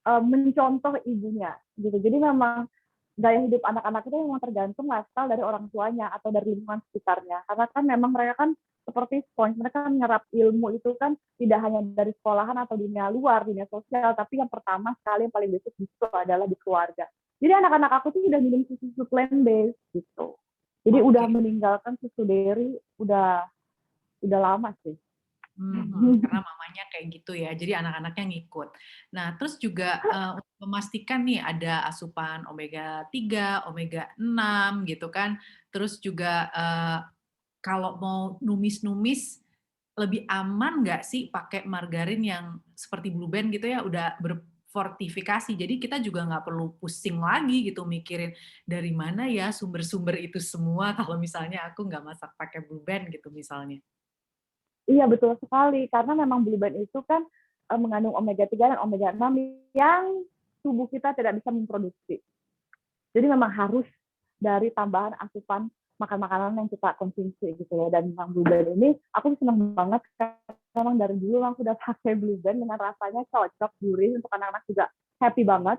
mencontoh ibunya gitu. Jadi memang gaya hidup anak-anak itu memang tergantung lifestyle dari orang tuanya atau dari lingkungan sekitarnya. Karena kan memang mereka kan seperti sponge, mereka kan menyerap ilmu itu kan tidak hanya dari sekolahan atau dunia luar, dunia sosial, tapi yang pertama sekali yang paling basic itu adalah di keluarga. Jadi anak-anak aku tuh udah minum susu plant based gitu. Jadi udah meninggalkan susu dairy udah lama sih. Karena mamanya kayak gitu ya, jadi anak-anaknya ngikut. Nah, terus juga untuk memastikan nih ada asupan omega 3, omega 6 gitu kan. Terus juga kalau mau numis-numis lebih aman nggak sih pakai margarin yang seperti Blue Band gitu ya, udah berfortifikasi. Jadi kita juga nggak perlu pusing lagi gitu mikirin dari mana ya sumber-sumber itu semua kalau misalnya aku nggak masak pakai Blue Band gitu misalnya. Iya betul sekali, karena memang Blue Band itu kan mengandung omega 3 dan omega 6 yang tubuh kita tidak bisa memproduksi. Jadi memang harus dari tambahan asupan makan makanan yang kita konsumsi gitu ya. Dan memang Blue Band ini aku senang banget karena memang dari dulu aku udah pakai Blue Band dengan rasanya cocok, gurih, untuk anak-anak juga happy banget.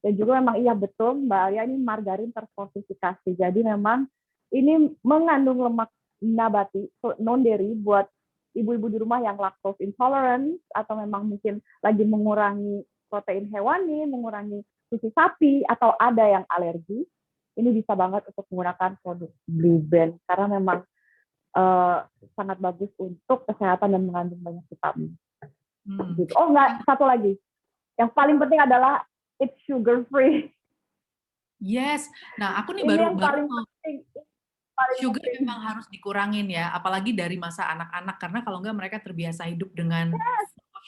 Dan juga memang iya betul Mbak Alia, ini margarin terfortifikasi. Jadi memang ini mengandung lemak nabati, non dairy, buat ibu-ibu di rumah yang lactose intolerant atau memang mungkin lagi mengurangi protein hewani, mengurangi susu sapi, atau ada yang alergi, ini bisa banget untuk menggunakan produk Blue Band karena memang sangat bagus untuk kesehatan dan mengandung banyak vitamin. Gitu. Oh enggak, satu lagi. Yang paling penting adalah it's sugar free. Yes. Nah, aku nih Ini baru yang paling mau penting. sugar memang harus dikurangin ya, apalagi dari masa anak-anak karena kalau enggak mereka terbiasa hidup dengan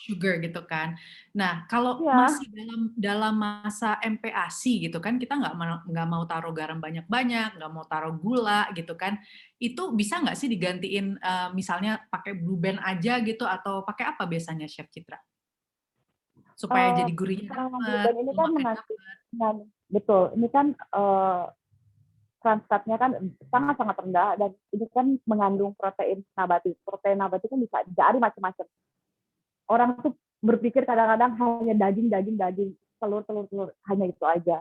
sugar gitu kan. Nah, kalau masih dalam masa MPASI gitu kan, kita nggak mau taruh garam banyak-banyak, nggak mau taruh gula gitu kan. Itu bisa nggak sih digantiin misalnya pakai Blue Band aja gitu atau pakai apa biasanya Chef Citra? Supaya jadi gurihnya Blue dapat, Band ini kan lemaknya dapat. betul, ini kan trans fatnya kan sangat-sangat rendah dan ini kan mengandung protein nabati. Protein nabati kan bisa dari macam-macam. Orang tuh berpikir kadang-kadang hanya daging, telur, hanya itu aja.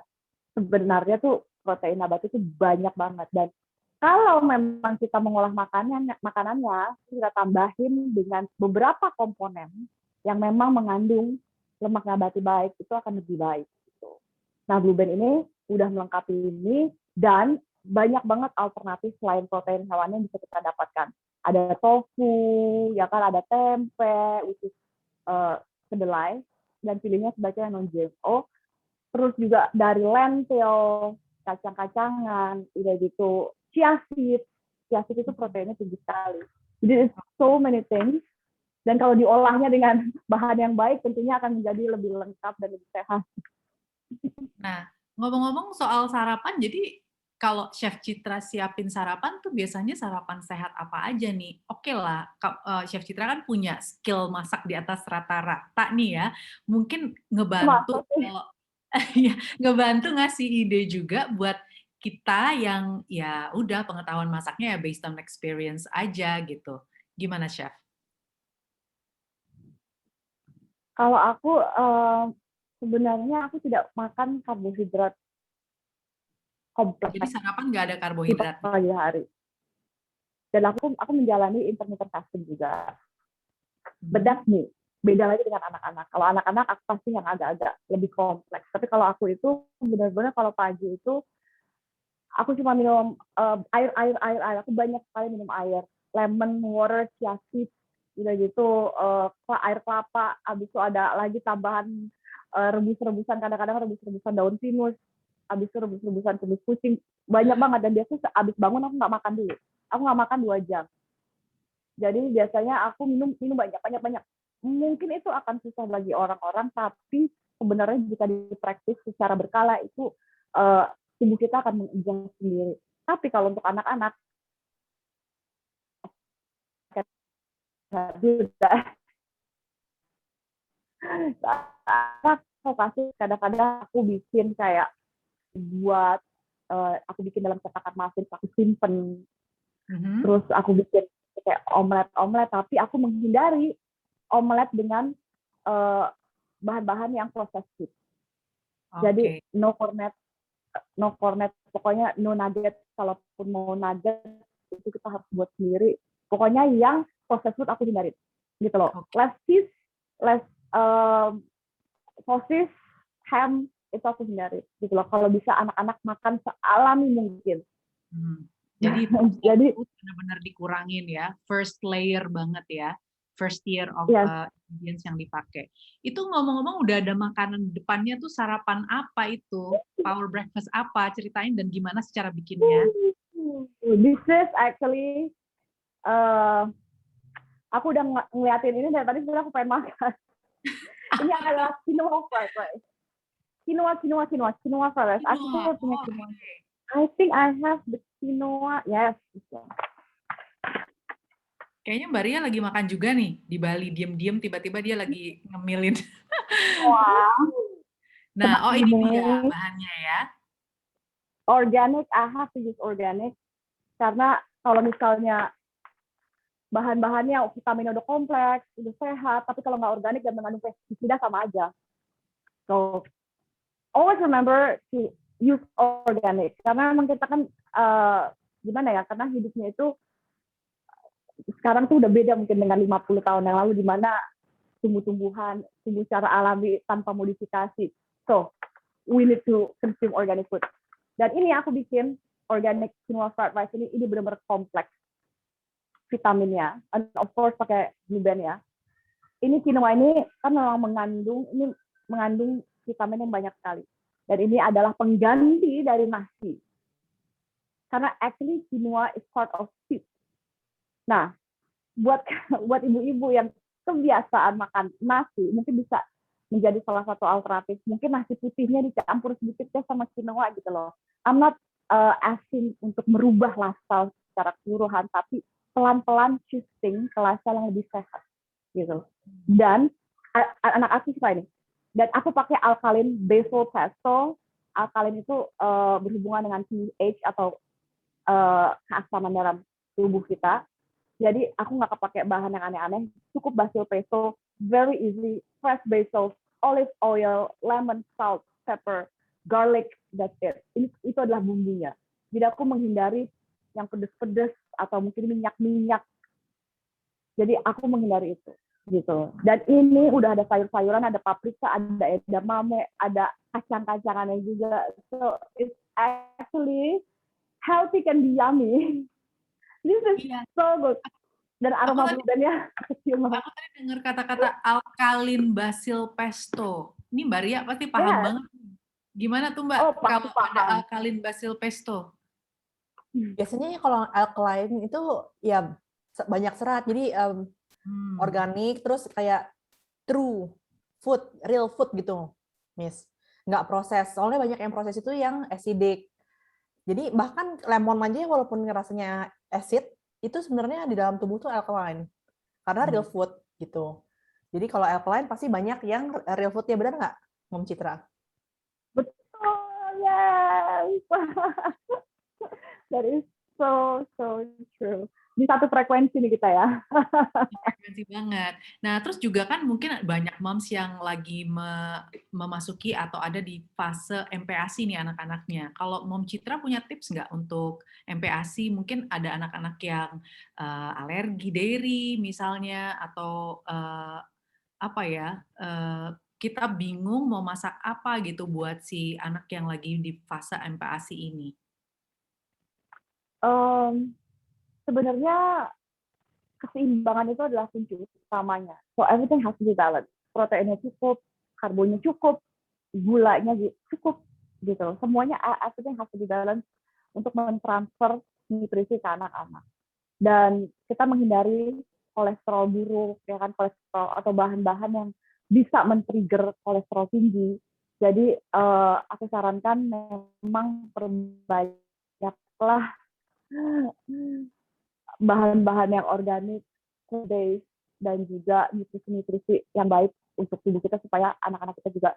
Sebenarnya tuh protein nabati itu banyak banget. Dan kalau memang kita mengolah makanannya, kita tambahin dengan beberapa komponen yang memang mengandung lemak nabati baik, itu akan lebih baik. Gitu. Nah, Blue Band ini udah melengkapi ini dan banyak banget alternatif selain protein hewani yang bisa kita dapatkan. Ada tofu, ya kan, ada tempe, which is kedelai, dan pilihnya sebaiknya non GMO. Terus juga dari lentil, kacang-kacangan, udah gitu chia seed itu proteinnya tinggi sekali. Jadi so many things. Dan kalau diolahnya dengan bahan yang baik, tentunya akan menjadi lebih lengkap dan lebih sehat. Nah, ngomong-ngomong soal sarapan, jadi kalau Chef Citra siapin sarapan tuh biasanya sarapan sehat apa aja nih? Oke lah, Chef Citra kan punya skill masak di atas rata-rata nih ya. Mungkin ngebantu ya, ngebantu ngasih ide juga buat kita yang ya udah pengetahuan masaknya ya based on experience aja gitu. Gimana Chef? Kalau aku sebenarnya aku tidak makan karbohidrat kompleks. Jadi sarapan nggak ada karbohidrat pagi hari. Dan aku menjalani intermittent fasting juga. Bedak nih, beda lagi dengan anak-anak. Kalau anak-anak aku pasti yang agak-agak lebih kompleks. Tapi kalau aku itu benar-benar kalau pagi itu aku cuma minum air. Aku banyak sekali minum air. Lemon water, chia seed, udah gitu air kelapa. Abis itu ada lagi tambahan rebus-rebusan, kadang-kadang rebus-rebusan daun pinus. Abis itu rebus-rebusan kumis kucing. Banyak banget. Dan biasanya abis bangun aku nggak makan dulu. Aku nggak makan 2 jam. Jadi biasanya aku minum banyak. Mungkin itu akan susah bagi orang-orang, tapi sebenarnya jika dipraktis secara berkala itu tubuh kita akan mengadjust sendiri. Tapi kalau untuk anak-anak, Aku kasih kadang-kadang aku bikin kayak buat aku bikin dalam cetakan muffin, aku simpen. Mhm. Terus aku bikin kayak omelet, tapi aku menghindari omelet dengan bahan-bahan yang processed food. Jadi Oke. no cornet, pokoknya no nugget. Kalaupun mau nugget itu kita harus buat sendiri. Pokoknya yang processed food aku hindarin, gitu loh. Oke. Less cheese, less sosis, ham, itu aku hindari, gitu loh. Kalau bisa anak-anak makan sealami mungkin. Jadi Jadi itu benar-benar dikurangin ya, first layer banget ya, first year of yes, ingredients yang dipakai. Itu ngomong-ngomong udah ada makanan depannya tuh sarapan apa itu? Power breakfast apa? Ceritain dan gimana secara bikinnya? this is actually aku udah ngeliatin ini dari tadi sebenarnya aku pengen makan. Ini adalah quinoa fried rice. Quinoa fried rice. Aku Quinoa. punya Oh, quinoa. oke. I think I have the quinoa. Yes. Kayaknya Mbak Ria lagi makan juga nih di Bali, diem-diem tiba-tiba dia lagi ngemilin. Wah. Nah, oh ini dia Ini bahannya ya. organic. I have to use organic karena kalau misalnya bahan-bahannya vitaminnya udah kompleks, udah sehat, tapi kalau nggak organik dan mengandung pestisida sama aja. So always remember to use organic karena memang kita kan gimana ya, karena hidupnya itu sekarang tuh udah beda mungkin dengan 50 tahun yang lalu di mana tumbuh-tumbuhan tumbuh secara alami tanpa modifikasi. So we need to consume organic food. Dan ini aku bikin organic quinoa fried rice ini benar-benar kompleks vitaminnya, and of course pakai Blue Band ya. Ini quinoa ini kan memang mengandung vitamin yang banyak sekali. Dan ini adalah pengganti dari nasi. Karena actually quinoa is part of soup. Nah, buat ibu-ibu yang kebiasaan makan nasi, mungkin bisa menjadi salah satu alternatif. Mungkin nasi putihnya dicampur sedikit sama quinoa gitu loh. I'm not asking untuk merubah lifestyle secara keseluruhan, tapi pelan-pelan shifting ke lifestyle yang lebih sehat gitu. Dan anak aku suka ini. Dan aku pakai alkaline basil pesto. Alkaline itu berhubungan dengan pH atau keasaman dalam tubuh kita. Jadi aku nggak pakai bahan yang aneh-aneh. Cukup basil pesto, very easy, fresh basil, olive oil, lemon, salt, pepper, garlic, that's it. Itu adalah bumbunya. Jadi aku menghindari yang pedes-pedes atau mungkin minyak-minyak. Jadi aku menghindari itu gitu. Dan ini udah ada sayur-sayuran, ada paprika, ada edamame, ada kacang-kacangannya juga. So it's actually healthy can be yummy. This is so good. Dan aroma Blue Band-nya kecil banget. Aku tadi dengar kata-kata alkaline basil pesto. Ini Mbak Ria pasti paham banget. Gimana tuh Mbak kalau ada alkaline basil pesto? Biasanya kalau alkaline itu ya banyak serat, jadi organik, terus kayak true food, real food gitu, Miss. Nggak proses, soalnya banyak yang proses itu yang acidic. Jadi bahkan lemon aja walaupun rasanya acid, itu sebenarnya di dalam tubuh tuh alkaline. Karena real food gitu. Jadi kalau alkaline pasti banyak yang real food-nya, benar nggak, Mom Citra? Betul, yes. That is so true. Di satu frekuensi nih kita ya. Frekuensi banget. Nah, terus juga kan mungkin banyak moms yang lagi memasuki atau ada di fase MPASI nih anak-anaknya. Kalau Mom Citra punya tips nggak untuk MPASI? Mungkin ada anak-anak yang alergi dairy misalnya, atau apa ya, kita bingung mau masak apa gitu buat si anak yang lagi di fase MPASI ini. Sebenarnya keseimbangan itu adalah kunci utamanya. So everything has to be balanced. Proteinnya cukup, karbonnya cukup, gulanya cukup, gitu. Semuanya everything has to be balanced untuk mentransfer nutrisi ke anak-anak. Dan kita menghindari kolesterol buruk, ya kan, kolesterol atau bahan-bahan yang bisa men-trigger kolesterol tinggi. Jadi aku sarankan memang perbanyaklah bahan-bahan yang organik, food-based, dan juga nutrisi-nutrisi yang baik untuk tubuh kita supaya anak-anak kita juga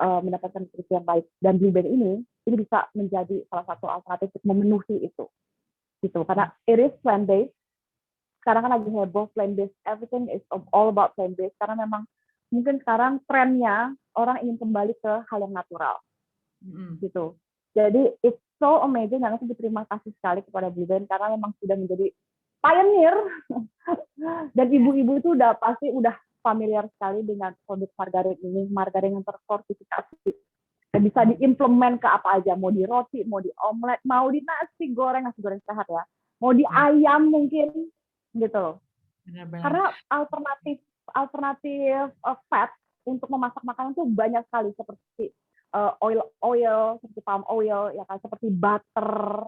mendapatkan nutrisi yang baik. Dan Blue Band ini bisa menjadi salah satu alternatif untuk memenuhi itu. Gitu. Karena it is plant-based. Sekarang kan lagi heboh plant-based. Everything is all about plant-based. Karena memang mungkin sekarang trennya orang ingin kembali ke hal yang natural. Gitu. Jadi it's so amazing, dan aku berterima kasih sekali kepada Blue Band karena memang sudah menjadi pioneer. Dan ibu-ibu itu pasti udah familiar sekali dengan produk margarin ini, margarin yang terfortifikasi. Dan bisa diimplement ke apa aja, mau di roti, mau di omelet, mau di nasi goreng sehat ya, mau di ayam mungkin, gitu. Benar-benar. Karena alternatif fat untuk memasak makanan tuh banyak sekali, seperti oil, seperti palm oil, ya kan, seperti butter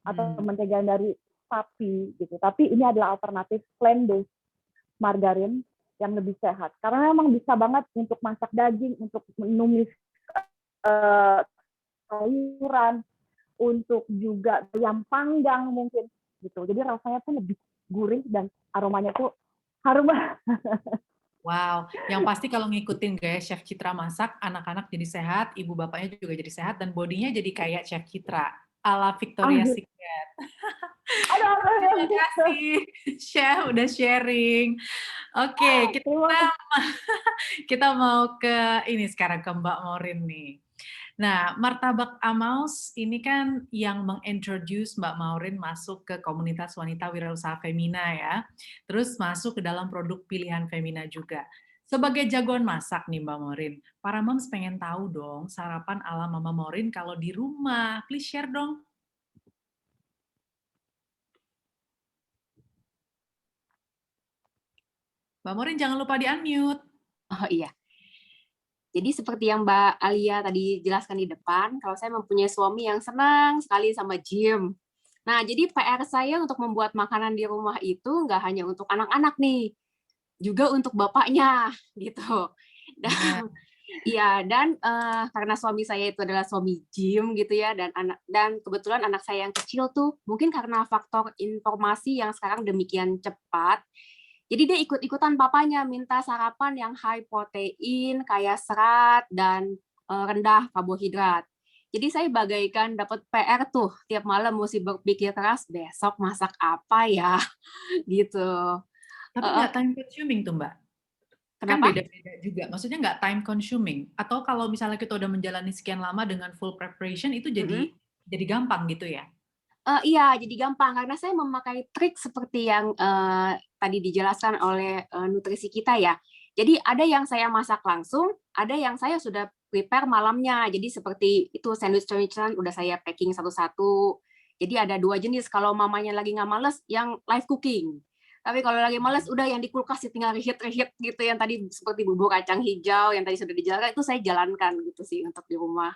atau mentega dari sapi, gitu. Tapi ini adalah alternatif plant-based margarin yang lebih sehat, karena memang bisa banget untuk masak daging, untuk menumis sayuran, untuk juga ayam panggang mungkin, gitu. Jadi rasanya pun lebih gurih dan aromanya tuh harum. Wow, yang pasti kalau ngikutin gaya Chef Citra masak, anak-anak jadi sehat, ibu bapaknya juga jadi sehat, dan bodinya jadi kayak Chef Citra ala Victoria's Secret. Terima kasih, Chef, udah sharing. Oke, kita mau ke ini sekarang, ke Mbak Maureen nih. Nah, Martabak Amaus ini kan yang mengintroduce Mbak Maureen masuk ke komunitas wanita wirausaha Femina ya. Terus masuk ke dalam produk pilihan Femina juga. Sebagai jagoan masak nih Mbak Maureen, para moms pengen tahu dong sarapan ala Mama Maureen kalau di rumah. Please share dong. Mbak Maureen jangan lupa di-unmute. Oh iya. Jadi seperti yang Mbak Alia tadi jelaskan di depan, kalau saya mempunyai suami yang senang sekali sama gym. Nah, jadi PR saya untuk membuat makanan di rumah itu nggak hanya untuk anak-anak nih, juga untuk bapaknya, gitu. Dan karena suami saya itu adalah suami gym gitu ya, dan kebetulan anak saya yang kecil tuh mungkin karena faktor informasi yang sekarang demikian cepat, jadi dia ikut-ikutan papanya minta sarapan yang high protein, kaya serat, dan rendah karbohidrat. Jadi saya bagaikan dapat PR tuh, tiap malam mesti berpikir keras, besok masak apa ya, gitu. Tapi nggak time consuming tuh Mbak? Kenapa? Kan beda-beda juga, maksudnya nggak time consuming. Atau kalau misalnya kita udah menjalani sekian lama dengan full preparation, itu jadi gampang gitu ya? Iya, jadi gampang karena saya memakai trik seperti yang tadi dijelaskan oleh nutrisi kita ya. Jadi ada yang saya masak langsung, ada yang saya sudah prepare malamnya. Jadi seperti itu sandwich-sandwichen udah saya packing satu-satu. Jadi ada 2 jenis. Kalau mamanya lagi nggak males, yang live cooking. Tapi kalau lagi males, udah yang di kulkas tinggal reheat gitu. Yang tadi seperti bubur kacang hijau yang tadi sudah dijalankan itu saya jalankan gitu sih untuk di rumah.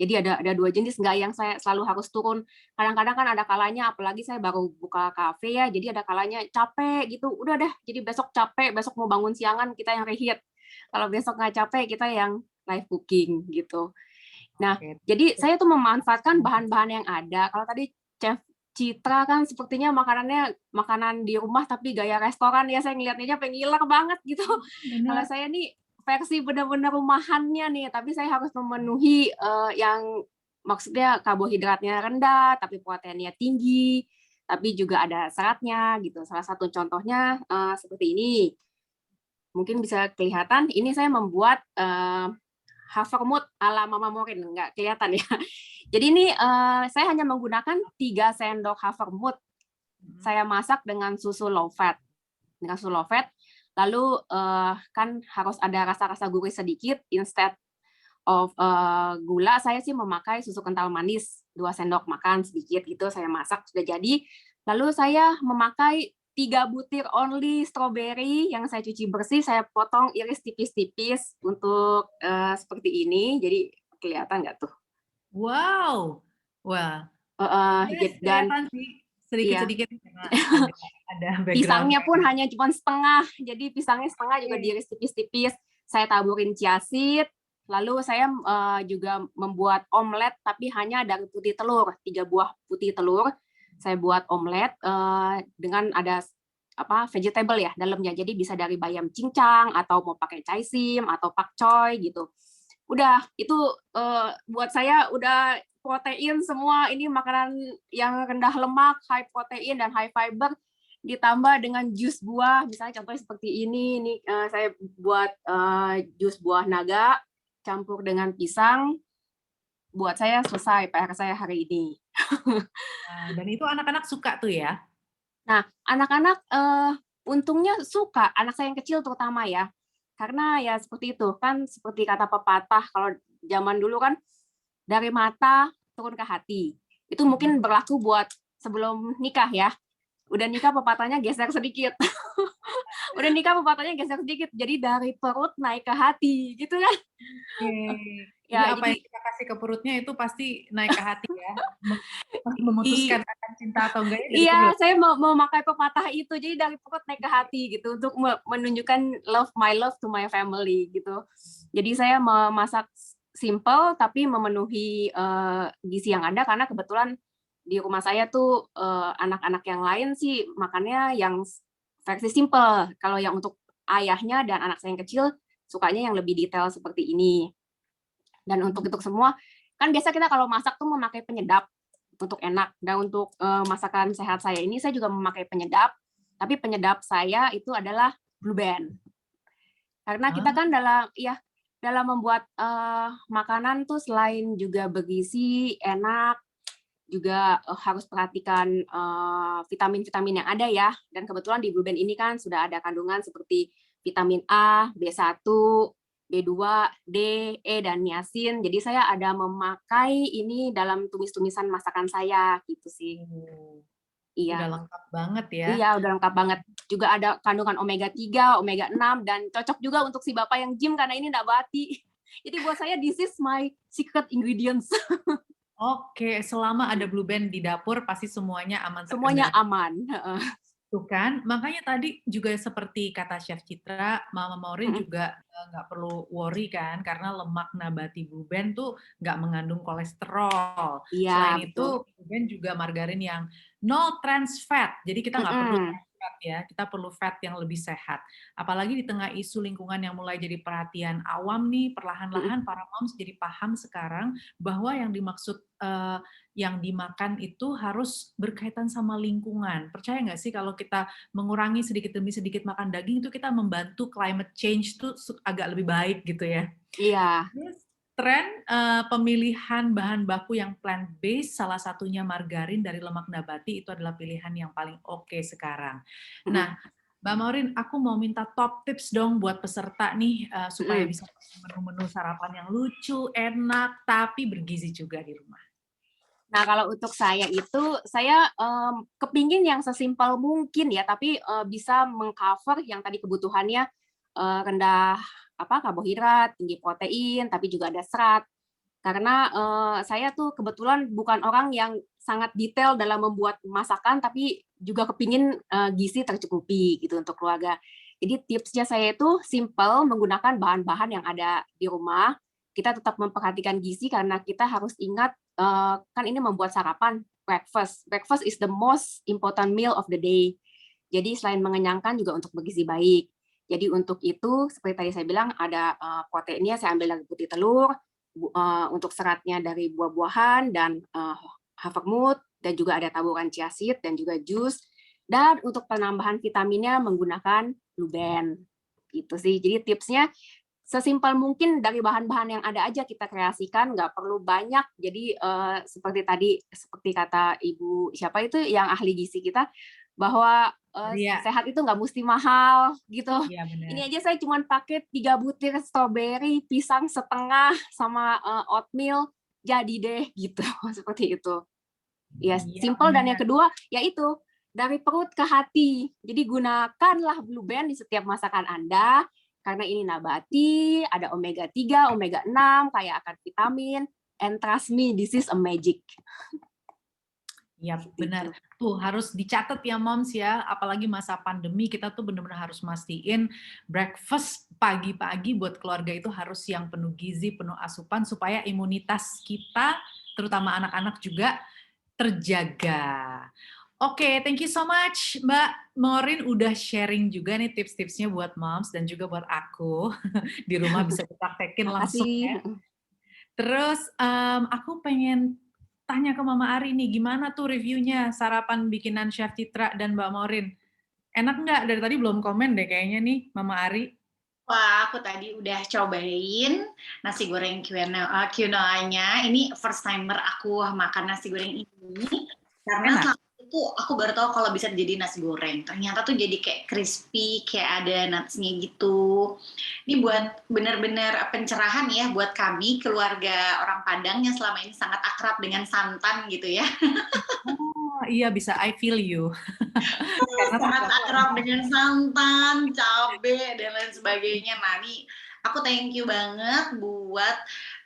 Jadi ada 2 jenis, nggak yang saya selalu harus turun. Kadang-kadang kan ada kalanya, apalagi saya baru buka kafe ya, jadi ada kalanya capek gitu. Udah deh, jadi besok capek, besok mau bangun siangan, kita yang reheat. Kalau besok nggak capek, kita yang live cooking gitu. Nah, jadi saya tuh memanfaatkan bahan-bahan yang ada. Kalau tadi Chef Citra kan sepertinya makanan di rumah tapi gaya restoran ya, saya ngeliatnya pengiler banget gitu. Kalau saya nih versi benar-benar rumahannya nih, tapi saya harus memenuhi yang maksudnya karbohidratnya rendah, tapi proteinnya tinggi, tapi juga ada seratnya gitu. Salah satu contohnya seperti ini. Mungkin bisa kelihatan, ini saya membuat havermut ala Mama Maureen, nggak kelihatan ya. Jadi ini saya hanya menggunakan 3 sendok havermut. Saya masak dengan susu low fat. Dengan susu low fat, lalu kan harus ada rasa-rasa gurih sedikit, instead of gula, saya sih memakai susu kental manis, 2 sendok makan sedikit gitu, saya masak sudah jadi. Lalu saya memakai 3 butir only strawberry yang saya cuci bersih, saya potong iris tipis-tipis untuk seperti ini, jadi kelihatan nggak tuh? Wow, wah. Dan sedikit-sedikit ada background. Pisangnya pun hanya cuma setengah, jadi pisangnya setengah juga diiris tipis-tipis. Saya taburin chia seed, lalu saya juga membuat omelet, tapi hanya dari putih telur, 3 buah putih telur. Saya buat omelet dengan ada vegetable ya dalamnya. Jadi bisa dari bayam cincang atau mau pakai caisim atau pakcoy gitu. Udah itu buat saya udah protein semua, ini makanan yang rendah lemak, high protein dan high fiber, ditambah dengan jus buah, misalnya contohnya seperti ini saya buat jus buah naga campur dengan pisang. Buat saya selesai PR saya hari ini. Nah, dan itu anak-anak suka tuh ya? Nah, anak-anak untungnya suka, anak saya yang kecil terutama ya. Karena ya seperti itu, kan seperti kata pepatah, kalau zaman dulu kan dari mata turun ke hati. Itu mungkin berlaku buat sebelum nikah ya. Udah nikah pepatahnya geser sedikit. Udah nikah pepatahnya geser sedikit. Jadi dari perut naik ke hati, gitu kan. Jadi Ya, apa yang kita kasih ke perutnya itu pasti naik ke hati ya. Memutuskan akan cinta atau enggaknya dari iya, perut. saya mau memakai pepatah itu. Jadi dari perut naik ke hati gitu untuk menunjukkan my love to my family gitu. Jadi saya memasak simple tapi memenuhi gizi yang ada karena kebetulan di rumah saya tuh anak-anak yang lain sih makannya yang versi simple. Kalau yang untuk ayahnya dan anak saya yang kecil sukanya yang lebih detail seperti ini. Dan untuk semua, kan biasa kita kalau masak tuh memakai penyedap untuk enak. Dan untuk masakan sehat saya ini, saya juga memakai penyedap. Tapi penyedap saya itu adalah Blue Band. Karena kita kan dalam membuat makanan tuh selain juga bergizi, enak, juga harus perhatikan vitamin-vitamin yang ada ya. Dan kebetulan di Blue Band ini kan sudah ada kandungan seperti vitamin A, B1, B2, D, E, dan niacin. Jadi saya ada memakai ini dalam tumis-tumisan masakan saya gitu sih. Iya. Udah lengkap banget ya. Iya, udah lengkap banget. Juga ada kandungan omega 3, omega 6, dan cocok juga untuk si bapak yang gym karena ini nabati. Jadi buat saya this is my secret ingredients. Oke, selama ada Blue Band di dapur pasti semuanya aman terkendali. Semuanya aman. Tuh kan, makanya tadi juga seperti kata Chef Citra, Mama Maureen juga nggak perlu worry kan, karena lemak nabati Blue Band tuh nggak mengandung kolesterol. Iya, Selain betul. itu, Blue Band juga margarin yang no trans fat, jadi kita nggak perlu trans fat ya, kita perlu fat yang lebih sehat. Apalagi di tengah isu lingkungan yang mulai jadi perhatian awam nih, perlahan-lahan para moms jadi paham sekarang bahwa yang dimaksud yang dimakan itu harus berkaitan sama lingkungan. Percaya nggak sih kalau kita mengurangi sedikit demi sedikit makan daging itu kita membantu climate change tuh agak lebih baik gitu ya. Iya. Tren pemilihan bahan baku yang plant based, salah satunya margarin dari lemak nabati itu adalah pilihan yang paling oke sekarang. Nah, Mbak Maureen, aku mau minta top tips dong buat peserta nih supaya bisa menu-menu sarapan yang lucu, enak, tapi bergizi juga di rumah. Nah, kalau untuk saya itu, saya kepingin yang sesimpel mungkin ya, tapi bisa mengcover yang tadi kebutuhannya rendah karbohidrat, tinggi protein, tapi juga ada serat. Karena saya tuh kebetulan bukan orang yang sangat detail dalam membuat masakan, tapi juga kepingin gizi tercukupi gitu untuk keluarga. Jadi tipsnya saya itu simple, menggunakan bahan-bahan yang ada di rumah. Kita tetap memperhatikan gizi karena kita harus ingat kan ini membuat sarapan breakfast. Breakfast is the most important meal of the day. Jadi selain mengenyangkan juga untuk bergizi baik. Jadi untuk itu seperti tadi saya bilang ada proteinnya saya ambil dari putih telur, untuk seratnya dari buah-buahan dan havermut, dan juga ada taburan chia seed dan juga jus. Dan untuk penambahan vitaminnya menggunakan Blue Band. Gitu sih. Jadi tipsnya sesimpel mungkin dari bahan-bahan yang ada aja kita kreasikan, nggak perlu banyak. Jadi seperti kata Ibu siapa itu yang ahli gizi kita, bahwa sehat itu nggak mesti mahal gitu. Ya, ini aja saya cuma pakai 3 butir strawberry, pisang setengah, sama oatmeal, jadi deh gitu. Seperti itu. Ya, simple. Dan yang kedua yaitu dari perut ke hati. Jadi gunakanlah Blue Band di setiap masakan Anda. Karena ini nabati, ada omega 3, omega 6, kaya akan vitamin, and trust me, this is a magic. Iya, benar. Tuh, harus dicatat ya, moms ya. Apalagi masa pandemi, kita tuh benar-benar harus mastiin breakfast pagi-pagi buat keluarga itu harus yang penuh gizi, penuh asupan, supaya imunitas kita, terutama anak-anak juga, terjaga. Oke, thank you so much Mbak Maureen udah sharing juga nih tips-tipsnya buat moms dan juga buat aku di rumah bisa dipraktekin langsung ya. Makasih. Terus aku pengen tanya ke Mama Ari nih, gimana tuh reviewnya sarapan bikinan Chef Citra dan Mbak Maureen? Enak nggak? Dari tadi belum komen deh kayaknya nih Mama Ari. Wah, aku tadi udah cobain nasi goreng quinoa-nya. Ini first timer aku makan nasi goreng ini. Karena Enak? selama itu aku baru tahu kalau bisa jadi nasi goreng. Ternyata tuh jadi kayak crispy, kayak ada nuts-nya gitu. Ini buat benar-benar pencerahan ya buat kami, keluarga orang Padang yang selama ini sangat akrab dengan santan gitu ya. Oh iya bisa, I feel you. Karena Sangat akrab dengan santan, cabe, dan lain sebagainya. Nah, ini aku thank you banget buat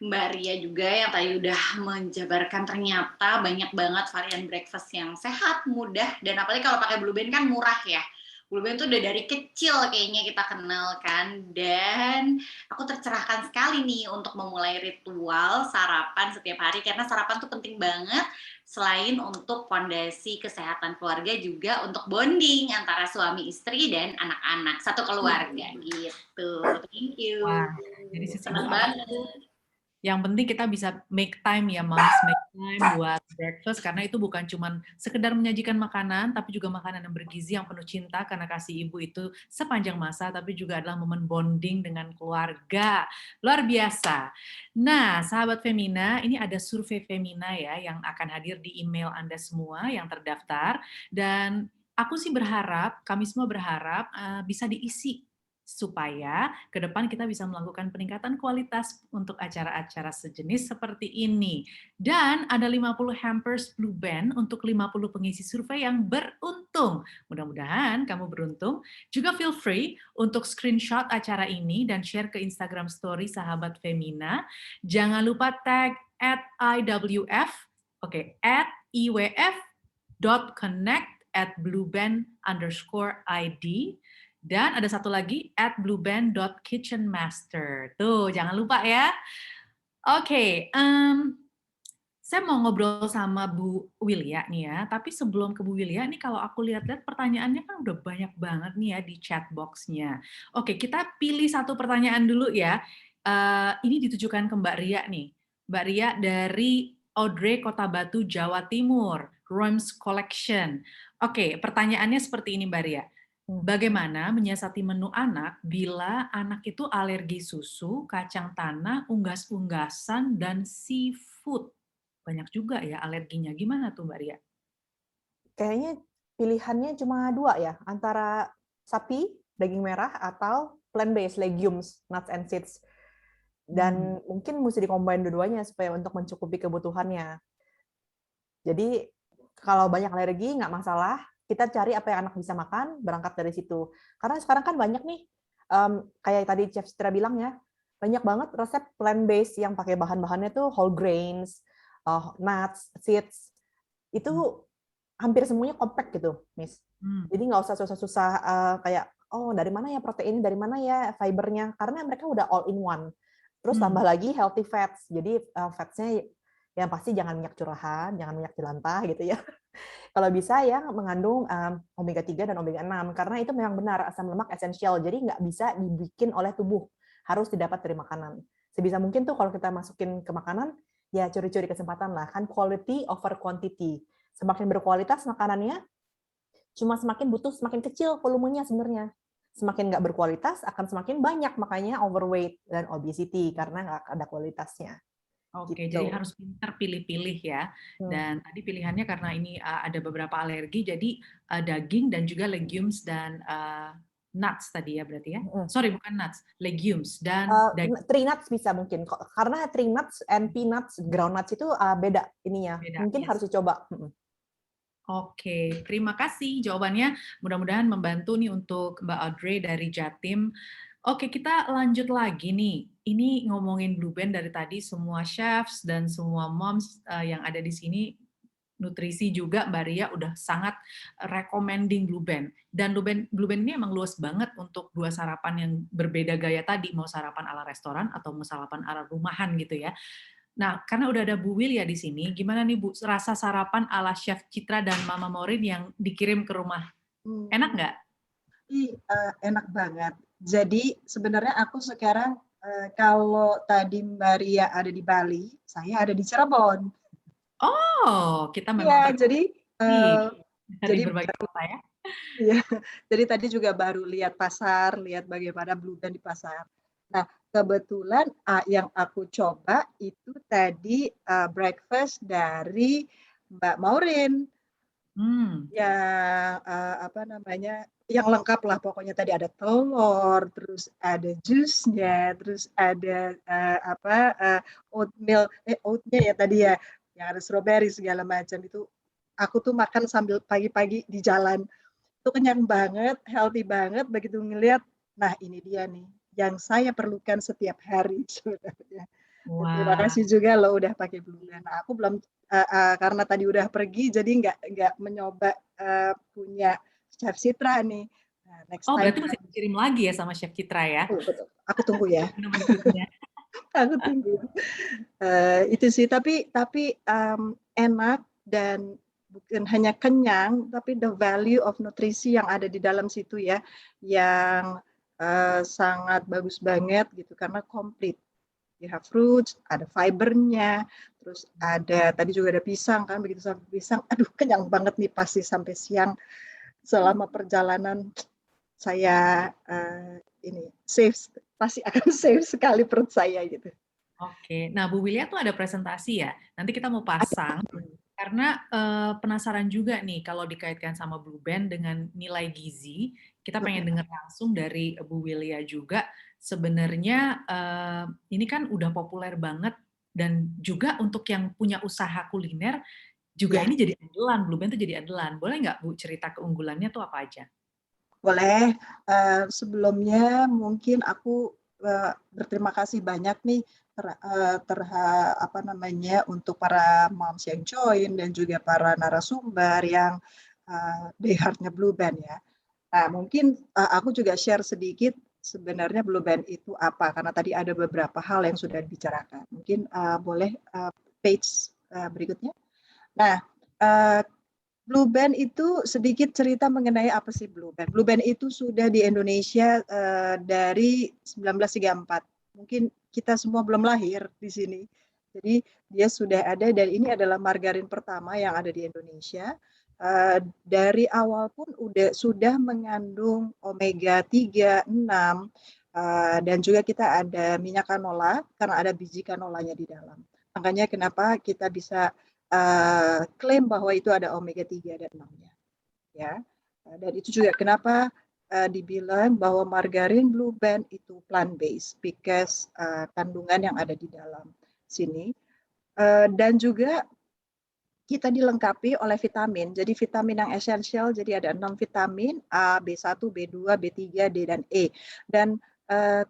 Mbak Ria juga yang tadi udah menjabarkan ternyata banyak banget varian breakfast yang sehat, mudah, dan apalagi kalau pakai Blue Band kan murah ya. Blue Band tuh udah dari kecil kayaknya kita kenal kan, dan aku tercerahkan sekali nih untuk memulai ritual sarapan setiap hari karena sarapan tuh penting banget. Selain untuk fondasi kesehatan keluarga juga untuk bonding antara suami istri dan anak-anak satu keluarga gitu. Thank you. Wah, jadi Senang sesibuk banget. yang penting kita bisa make time ya moms, make time buat breakfast karena itu bukan cuma sekedar menyajikan makanan tapi juga makanan yang bergizi yang penuh cinta karena kasih ibu itu sepanjang masa tapi juga adalah momen bonding dengan keluarga. Luar biasa. Nah, sahabat Femina, ini ada survei Femina ya yang akan hadir di email Anda semua yang terdaftar dan aku sih berharap, kami semua berharap bisa diisi supaya ke depan kita bisa melakukan peningkatan kualitas untuk acara-acara sejenis seperti ini. Dan ada 50 hampers Blue Band untuk 50 pengisi survei yang beruntung. Mudah-mudahan kamu beruntung. Juga feel free untuk screenshot acara ini dan share ke Instagram Story Sahabat Femina. Jangan lupa tag @IWF, oke, @iwf.connect@blueband_id. Dan ada satu lagi, @blueband.kitchenmaster. Tuh, jangan lupa ya. Oke, saya mau ngobrol sama Bu Wilya nih ya, tapi sebelum ke Bu Wilya nih kalau aku lihat-lihat pertanyaannya kan udah banyak banget nih ya di chat box-nya. Oke, kita pilih satu pertanyaan dulu ya. Ini ditujukan ke Mbak Ria nih. Mbak Ria dari Audrey Kota Batu, Jawa Timur, Roms Collection. Oke, pertanyaannya seperti ini Mbak Ria. Bagaimana menyiasati menu anak bila anak itu alergi susu, kacang tanah, unggas-unggasan, dan seafood? Banyak juga ya alerginya. Gimana tuh Mbak Ria? Kayaknya pilihannya cuma 2 ya, antara sapi, daging merah, atau plant-based, legumes, nuts and seeds. Dan mungkin mesti dikombin dua-duanya supaya untuk mencukupi kebutuhannya. Jadi kalau banyak alergi nggak masalah, kita cari apa yang anak bisa makan, berangkat dari situ. Karena sekarang kan banyak nih, kayak tadi Chef Citra bilang ya, banyak banget resep plant-based yang pakai bahan-bahannya tuh whole grains, nuts, seeds. Itu hampir semuanya compact gitu, Miss. Jadi nggak usah susah-susah kayak, oh dari mana ya proteinnya, dari mana ya fibernya, karena mereka udah all in one. Terus tambah lagi healthy fats, jadi fats-nya yang pasti jangan minyak curahan, jangan minyak jelantah gitu ya. Kalau bisa ya mengandung omega 3 dan omega 6 karena itu memang benar asam lemak esensial. Jadi nggak bisa dibikin oleh tubuh, harus didapat dari makanan. Sebisa mungkin tuh kalau kita masukin ke makanan, ya curi-curi kesempatan lah, kan quality over quantity. Semakin berkualitas makanannya, cuma semakin butuh semakin kecil volumenya sebenarnya. Semakin nggak berkualitas akan semakin banyak, makanya overweight dan obesity karena nggak ada kualitasnya. Oke, Gitu. jadi harus pintar pilih-pilih ya. Dan tadi pilihannya karena ini ada beberapa alergi, jadi daging dan juga legumes dan nuts tadi ya berarti ya. Sorry, bukan nuts, legumes dan daging. Tree nuts bisa mungkin, karena tree nuts and peanuts, ground nuts itu beda ininya. Beda, Mungkin yes. harus dicoba. Oke, terima kasih jawabannya. Mudah-mudahan membantu nih untuk Mbak Audrey dari Jatim. Oke, kita lanjut lagi nih. Ini ngomongin Blue Band dari tadi, semua chefs dan semua moms yang ada di sini, nutrisi juga Mbak Ria udah sangat recommending Blue Band. Dan Blue Band ini emang luas banget untuk dua sarapan yang berbeda gaya tadi, mau sarapan ala restoran atau mau sarapan ala rumahan gitu ya. Nah, karena udah ada Bu Wil ya di sini, gimana nih Bu, rasa sarapan ala Chef Citra dan Mama Maureen yang dikirim ke rumah? Enak nggak? Enak banget. Jadi sebenarnya aku sekarang kalau tadi Mbak Ria ada di Bali, saya ada di Cirebon. Oh, kita memang Iya, jadi dari berbagai kota ya. Iya, jadi tadi juga baru lihat pasar, lihat bagaimana Blue Band di pasar. Nah, kebetulan yang aku coba itu tadi breakfast dari Mbak Maureen yang apa namanya, yang lengkap lah pokoknya tadi ada telur, terus ada jusnya, terus ada oatnya ya tadi ya, yang ada strawberry segala macam itu. Aku tuh makan sambil pagi-pagi di jalan itu kenyang banget, healthy banget, begitu ngelihat, nah ini dia nih, yang saya perlukan setiap hari sebenarnya. Terima Wah. kasih juga lo udah pakai Blue Band. Nah, aku belum karena tadi udah pergi, jadi nggak mencoba punya Chef Citra nih. Nah, next Oh, time. berarti masih dikirim lagi ya sama Chef Citra ya? Betul. Aku tunggu ya. Menu-menunya. Aku tunggu. Itu sih, tapi enak dan bukan hanya kenyang, tapi the value of nutrisi yang ada di dalam situ ya, yang sangat bagus banget gitu karena komplit. You have fruits, ada fibernya, terus ada tadi juga ada pisang kan, begitu sampai pisang, aduh kenyang banget nih pasti sampai siang. Selama perjalanan saya ini pasti akan save sekali perut saya gitu. Oke, nah Bu Wilya tuh ada presentasi ya, nanti kita mau pasang, karena penasaran juga nih kalau dikaitkan sama Blue Band dengan nilai gizi, kita pengen dengar langsung dari Bu Wilya juga, sebenarnya ini kan udah populer banget, dan juga untuk yang punya usaha kuliner, juga ini jadi andalan, Blue Band tuh jadi andalan. Boleh nggak Bu cerita keunggulannya tuh apa aja? Boleh, sebelumnya mungkin aku berterima kasih banyak nih untuk para moms yang join dan juga para narasumber yang die hardnya Blue Band ya. Nah, mungkin aku juga share sedikit sebenarnya Blue Band itu apa, karena tadi ada beberapa hal yang sudah dibicarakan. Mungkin boleh page berikutnya. Nah, Blue Band itu sedikit cerita mengenai apa sih Blue Band. Blue Band itu sudah di Indonesia dari 1934. Mungkin kita semua belum lahir di sini. Jadi dia sudah ada dan ini adalah margarin pertama yang ada di Indonesia. Dari awal pun sudah mengandung omega 3, 6, dan juga kita ada minyak canola karena ada biji canolanya di dalam. Makanya kenapa kita bisa klaim bahwa itu ada omega 3 dan 6-nya. Ya. Dan itu juga kenapa dibilang bahwa margarin Blue Band itu plant based because kandungan yang ada di dalam sini. Dan juga kita dilengkapi oleh vitamin. Jadi vitamin yang esensial, jadi ada 6 vitamin A, B1, B2, B3, D dan E. Dan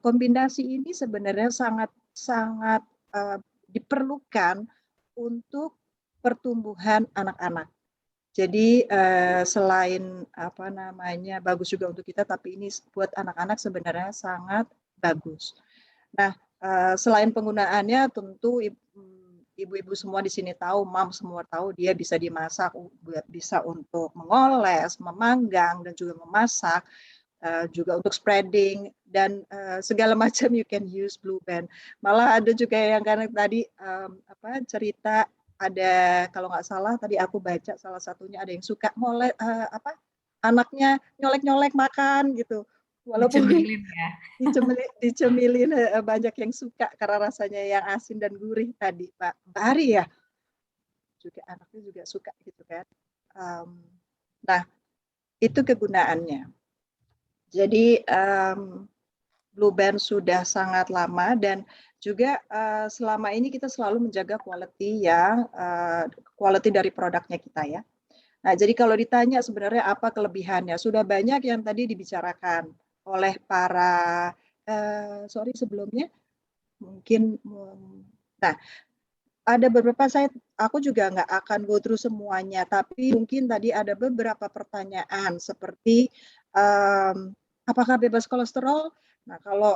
kombinasi ini sebenarnya sangat diperlukan untuk pertumbuhan anak-anak. Jadi selain bagus juga untuk kita, tapi ini buat anak-anak sebenarnya sangat bagus. Nah, selain penggunaannya tentu ibu-ibu semua di sini tahu, mam semua tahu dia bisa dimasak, bisa untuk mengoles, memanggang dan juga memasak. Juga untuk spreading dan segala macam you can use Blue Band. Malah ada juga yang karena tadi cerita ada kalau nggak salah tadi aku baca salah satunya ada yang suka anaknya nyolek-nyolek makan gitu. Walaupun dicemilin banyak yang suka karena rasanya yang asin dan gurih tadi Mbak Ari ya. Juga anaknya juga suka gitu kan. Nah, itu kegunaannya. Jadi Blue Band sudah sangat lama dan juga selama ini kita selalu menjaga quality dari produknya kita ya. Nah, jadi kalau ditanya sebenarnya apa kelebihannya, sudah banyak yang tadi dibicarakan oleh para sebelumnya mungkin. Nah, ada beberapa aku juga nggak akan go through semuanya, tapi mungkin tadi ada beberapa pertanyaan seperti apakah bebas kolesterol? Nah, kalau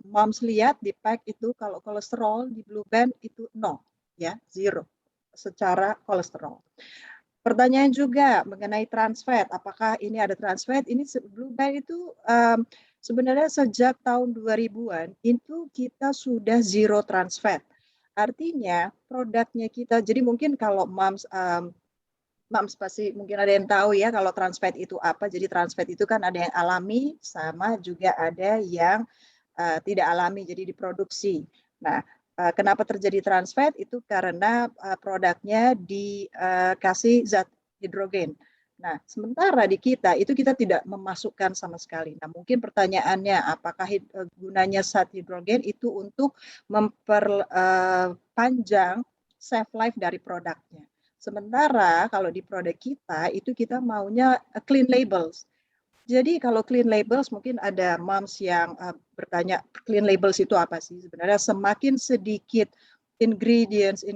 moms lihat di pack itu kalau kolesterol di Blue Band itu 0, ya, 0 secara kolesterol. Pertanyaan juga mengenai trans fat, apakah ini ada trans fat? Ini Blue Band itu sebenarnya sejak tahun 2000-an itu kita sudah 0 trans fat. Artinya produknya kita, jadi mungkin kalau moms pasti mungkin ada yang tahu ya kalau trans fat itu apa. Jadi trans fat itu kan ada yang alami sama juga ada yang tidak alami, jadi diproduksi. Nah, kenapa terjadi trans fat itu karena produknya dikasih zat hidrogen. Nah, sementara di kita itu kita tidak memasukkan sama sekali. Nah, mungkin pertanyaannya apakah gunanya zat hidrogen itu untuk memperpanjang shelf life dari produknya. Sementara kalau di produk kita itu kita maunya clean labels. Jadi kalau clean labels mungkin ada moms yang bertanya clean labels itu apa sih? Sebenarnya semakin sedikit ingredients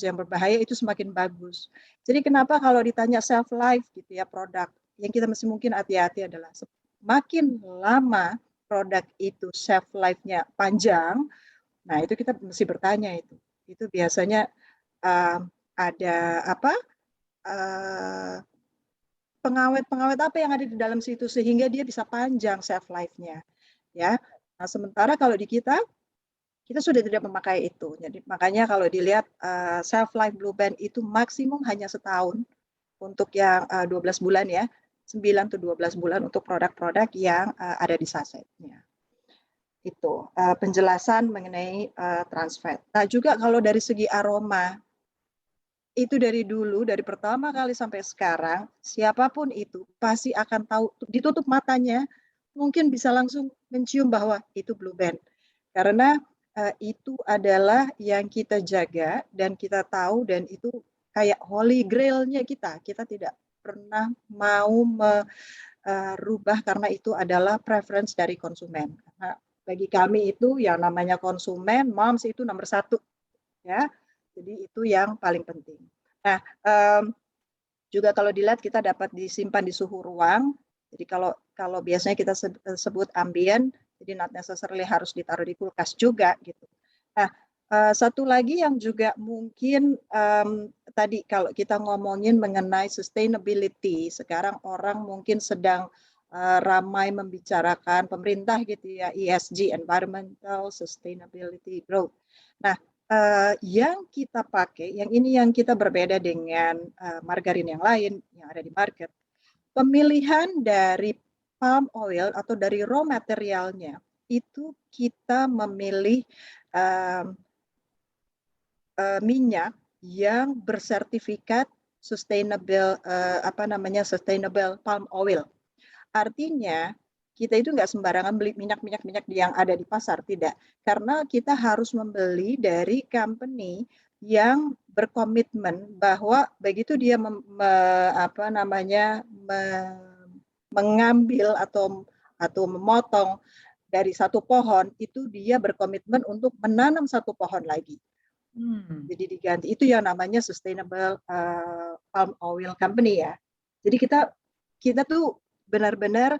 yang berbahaya itu semakin bagus. Jadi kenapa kalau ditanya shelf life gitu ya produk yang kita mesti mungkin hati-hati adalah semakin lama produk itu shelf life-nya panjang, nah itu kita mesti bertanya itu. Itu biasanya ada apa? Pengawet apa yang ada di dalam situ sehingga dia bisa panjang shelf life-nya, ya. Nah, sementara kalau di kita sudah tidak memakai itu. Jadi makanya kalau dilihat shelf life Blue Band itu maksimum hanya setahun untuk yang 12 bulan ya, 9 ke 12 bulan untuk produk-produk yang ada di sasetnya. Itu penjelasan mengenai trans fat. Nah, juga kalau dari segi aroma itu dari dulu, dari pertama kali sampai sekarang, siapapun itu pasti akan tahu, ditutup matanya, mungkin bisa langsung mencium bahwa itu Blue Band. Karena itu adalah yang kita jaga dan kita tahu dan itu kayak holy grail-nya kita. Kita tidak pernah mau merubah karena itu adalah preference dari konsumen. Karena bagi kami itu yang namanya konsumen, moms itu nomor 1. Ya. Jadi itu yang paling penting. Nah, juga kalau dilihat kita dapat disimpan di suhu ruang. Jadi kalau biasanya kita sebut ambient, jadi not necessarily harus ditaruh di kulkas juga gitu. Nah, satu lagi yang juga mungkin tadi kalau kita ngomongin mengenai sustainability, sekarang orang mungkin sedang ramai membicarakan pemerintah gitu ya, ESG, Environmental Sustainability Growth. Nah, yang kita pakai, yang ini yang kita berbeda dengan margarin yang lain yang ada di market. Pemilihan dari palm oil atau dari raw materialnya itu kita memilih minyak yang bersertifikat sustainable sustainable palm oil. Artinya kita itu nggak sembarangan beli minyak yang ada di pasar, tidak. Karena kita harus membeli dari company yang berkomitmen bahwa begitu dia mengambil atau memotong dari satu pohon, itu dia berkomitmen untuk menanam satu pohon lagi. Jadi diganti. Itu yang namanya Sustainable Palm Oil Company ya. Jadi kita tuh benar-benar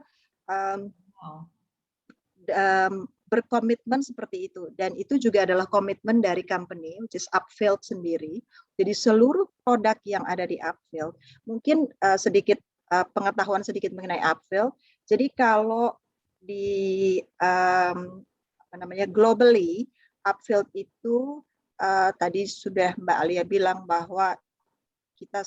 berkomitmen seperti itu, dan itu juga adalah komitmen dari company which is Upfield sendiri. Jadi seluruh produk yang ada di Upfield, mungkin sedikit pengetahuan sedikit mengenai Upfield. Jadi kalau di globally Upfield itu tadi sudah Mbak Alia bilang bahwa kita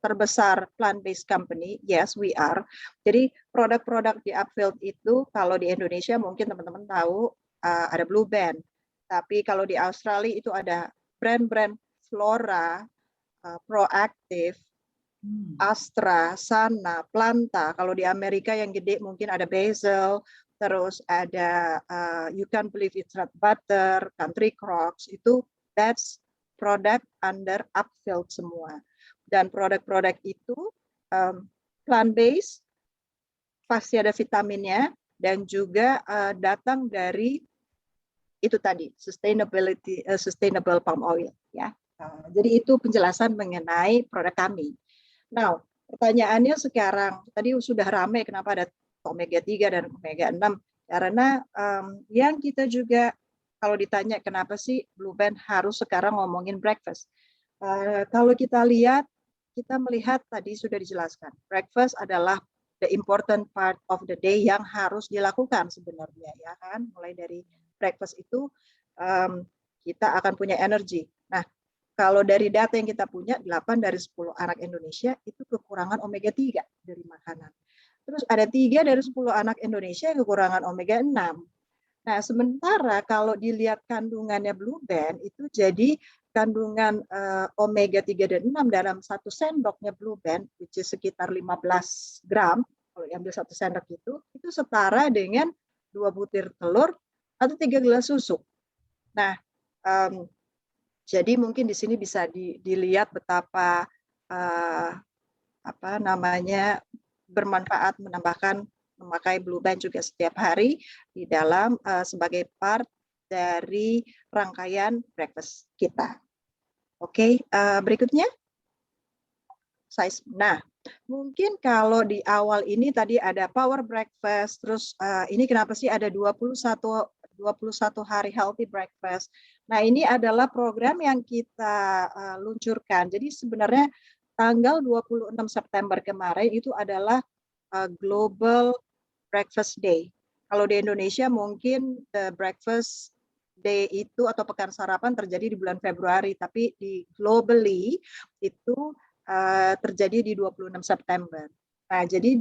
terbesar plant-based company, yes we are. Jadi produk-produk di Upfield itu kalau di Indonesia mungkin teman-teman tahu ada Blue Band. Tapi kalau di Australia itu ada brand-brand Flora, Proactive, Astra, Sana, Planta. Kalau di Amerika yang gede mungkin ada Basil, terus ada You Can't Believe It's Not Butter, Country Crocs, itu that's produk under Upfield semua. Dan produk-produk itu plant-based, pasti ada vitaminnya, dan juga datang dari itu tadi, sustainable palm oil. Ya. Jadi itu penjelasan mengenai produk kami. Nah, pertanyaannya sekarang, tadi sudah ramai kenapa ada omega 3 dan omega 6. Karena yang kita juga kalau ditanya kenapa sih Blue Band harus sekarang ngomongin breakfast. Kalau kita lihat, kita melihat tadi sudah dijelaskan, breakfast adalah the important part of the day yang harus dilakukan sebenarnya, ya kan? Mulai dari breakfast itu kita akan punya energi. Nah, kalau dari data yang kita punya, 8 dari 10 anak Indonesia itu kekurangan omega 3 dari makanan. Terus ada 3 dari 10 anak Indonesia yang kekurangan omega 6. Nah, sementara kalau dilihat kandungannya Blue Band itu jadi kandungan omega 3 dan 6 dalam 1 sendoknya Blue Band, which is sekitar 15 gram, kalau diambil 1 sendok itu setara dengan 2 butir telur atau 3 gelas susu. Nah, jadi mungkin di sini bisa dilihat betapa bermanfaat memakai Blue Band juga setiap hari di dalam sebagai part dari rangkaian breakfast kita. Oke, berikutnya. Nah, mungkin kalau di awal ini tadi ada power breakfast, terus ini kenapa sih ada 21 hari healthy breakfast. Nah, ini adalah program yang kita luncurkan. Jadi sebenarnya tanggal 26 September kemarin itu adalah Global Breakfast Day. Kalau di Indonesia mungkin the breakfast day itu atau pekan sarapan terjadi di bulan Februari, tapi di globally itu terjadi di 26 September. Nah, jadi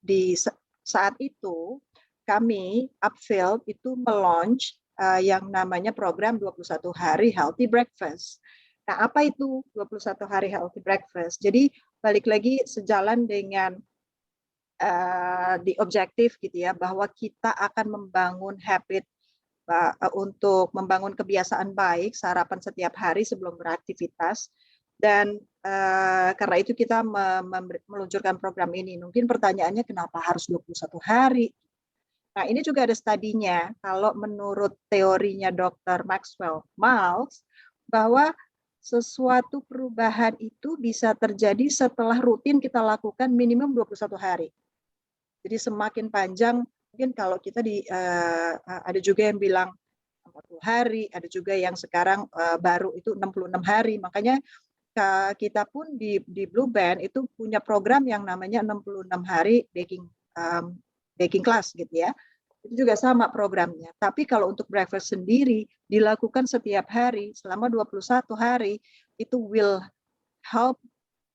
di saat itu kami Upfield itu melaunch yang namanya program 21 hari healthy breakfast. Nah, apa itu 21 hari healthy breakfast? Jadi balik lagi sejalan dengan di objektif gitu ya, bahwa kita akan membangun habit untuk membangun kebiasaan baik sarapan setiap hari sebelum beraktivitas, dan karena itu kita meluncurkan program ini. Mungkin pertanyaannya kenapa harus 21 hari? Nah, ini juga ada studinya. Kalau menurut teorinya Dr. Maxwell Maltz, bahwa sesuatu perubahan itu bisa terjadi setelah rutin kita lakukan minimum 21 hari. Jadi semakin panjang, mungkin kalau kita ada juga yang bilang 40 hari, ada juga yang sekarang baru itu 66 hari. Makanya kita pun di Blue Band itu punya program yang namanya 66 hari baking class gitu ya. Itu juga sama programnya. Tapi kalau untuk breakfast sendiri dilakukan setiap hari selama 21 hari, itu will help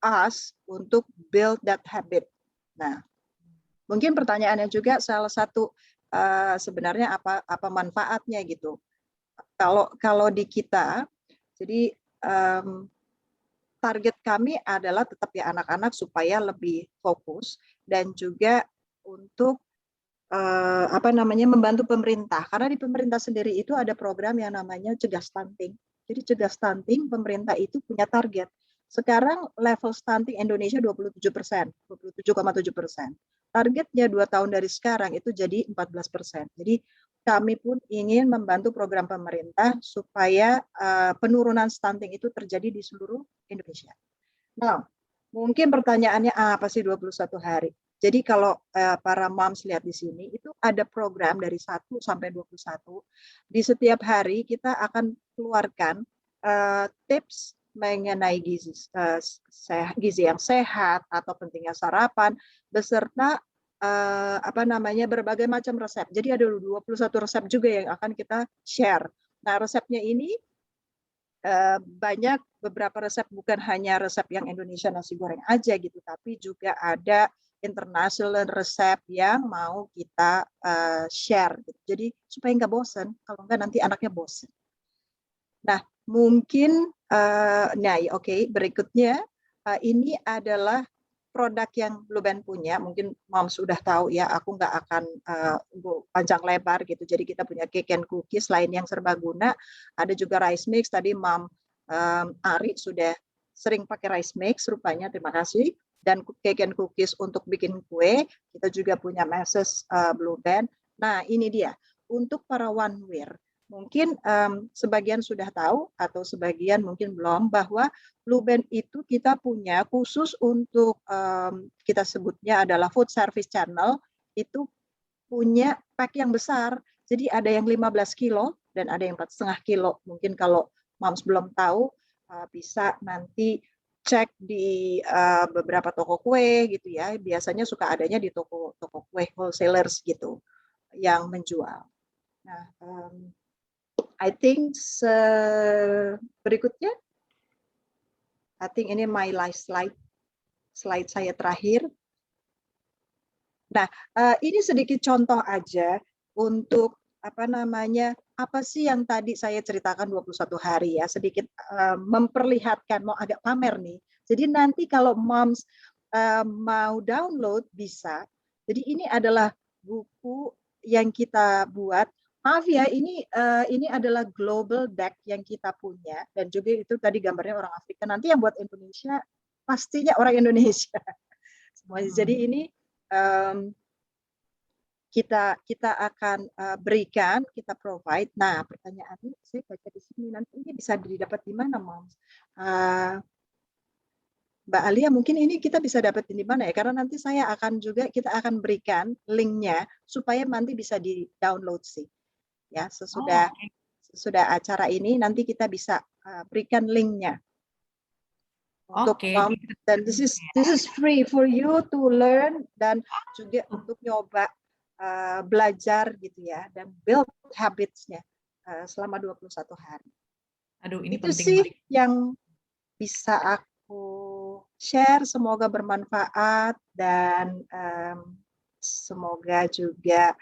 us untuk build that habit. Nah, mungkin pertanyaannya juga salah satu sebenarnya apa manfaatnya gitu. Kalau di kita, jadi target kami adalah tetap ya anak-anak supaya lebih fokus dan juga untuk membantu pemerintah, karena di pemerintah sendiri itu ada program yang namanya cegah stunting. Jadi cegah stunting pemerintah itu punya target. Sekarang level stunting Indonesia 27%, 27,7%. Targetnya 2 tahun dari sekarang itu jadi 14%. Jadi kami pun ingin membantu program pemerintah supaya penurunan stunting itu terjadi di seluruh Indonesia. Nah, mungkin pertanyaannya apa sih 21 hari? Jadi kalau para moms lihat di sini, itu ada program dari 1 sampai 21. Di setiap hari kita akan keluarkan tips mengenai gizi yang sehat atau pentingnya sarapan, beserta berbagai macam resep. Jadi ada 21 resep juga yang akan kita share. Nah, resepnya ini banyak, beberapa resep bukan hanya resep yang Indonesia nasi goreng aja gitu, tapi juga ada international resep yang mau kita share gitu. Jadi supaya nggak bosen, kalau nggak nanti anaknya bosen. Nah, mungkin berikutnya ini adalah produk yang Blue Band punya. Mungkin Mom sudah tahu ya, aku nggak akan panjang lebar gitu. Jadi kita punya cake and cookies lain yang serbaguna. Ada juga rice mix. Tadi Mom Ari sudah sering pakai rice mix rupanya, terima kasih. Dan cake and cookies untuk bikin kue, kita juga punya message Blue Band. Nah, ini dia. Untuk para one wear, mungkin sebagian sudah tahu atau sebagian mungkin belum, bahwa Blue Band itu kita punya khusus untuk kita sebutnya adalah food service channel, itu punya pack yang besar. Jadi ada yang 15 kilo dan ada yang 4,5 kilo. Mungkin kalau moms belum tahu, bisa nanti cek di beberapa toko kue gitu ya. Biasanya suka adanya di toko kue wholesalers gitu yang menjual. Nah, I think berikutnya, I think ini my last slide saya terakhir. Nah, ini sedikit contoh aja untuk apa sih yang tadi saya ceritakan 21 hari ya, sedikit memperlihatkan, mau agak pamer nih. Jadi nanti kalau moms mau download bisa. Jadi ini adalah buku yang kita buat. Maaf ya, ini adalah global deck yang kita punya, dan juga itu tadi gambarnya orang Afrika. Nanti yang buat Indonesia pastinya orang Indonesia. Semuanya. Jadi ini kita akan berikan, kita provide. Nah, pertanyaannya saya baca di sini, nanti ini bisa didapat di mana, Moms? Mbak Alia, mungkin ini kita bisa dapat di mana ya? Karena nanti kita akan berikan linknya supaya nanti bisa di-download sih. Ya, sesudah acara ini nanti kita bisa berikan linknya. Untuk moms, dan this is free for you to learn, dan juga untuk nyoba belajar gitu ya, dan build habits-nya selama 21 hari. Aduh, ini itu penting sih banget. Yang bisa aku share, semoga bermanfaat, dan semoga juga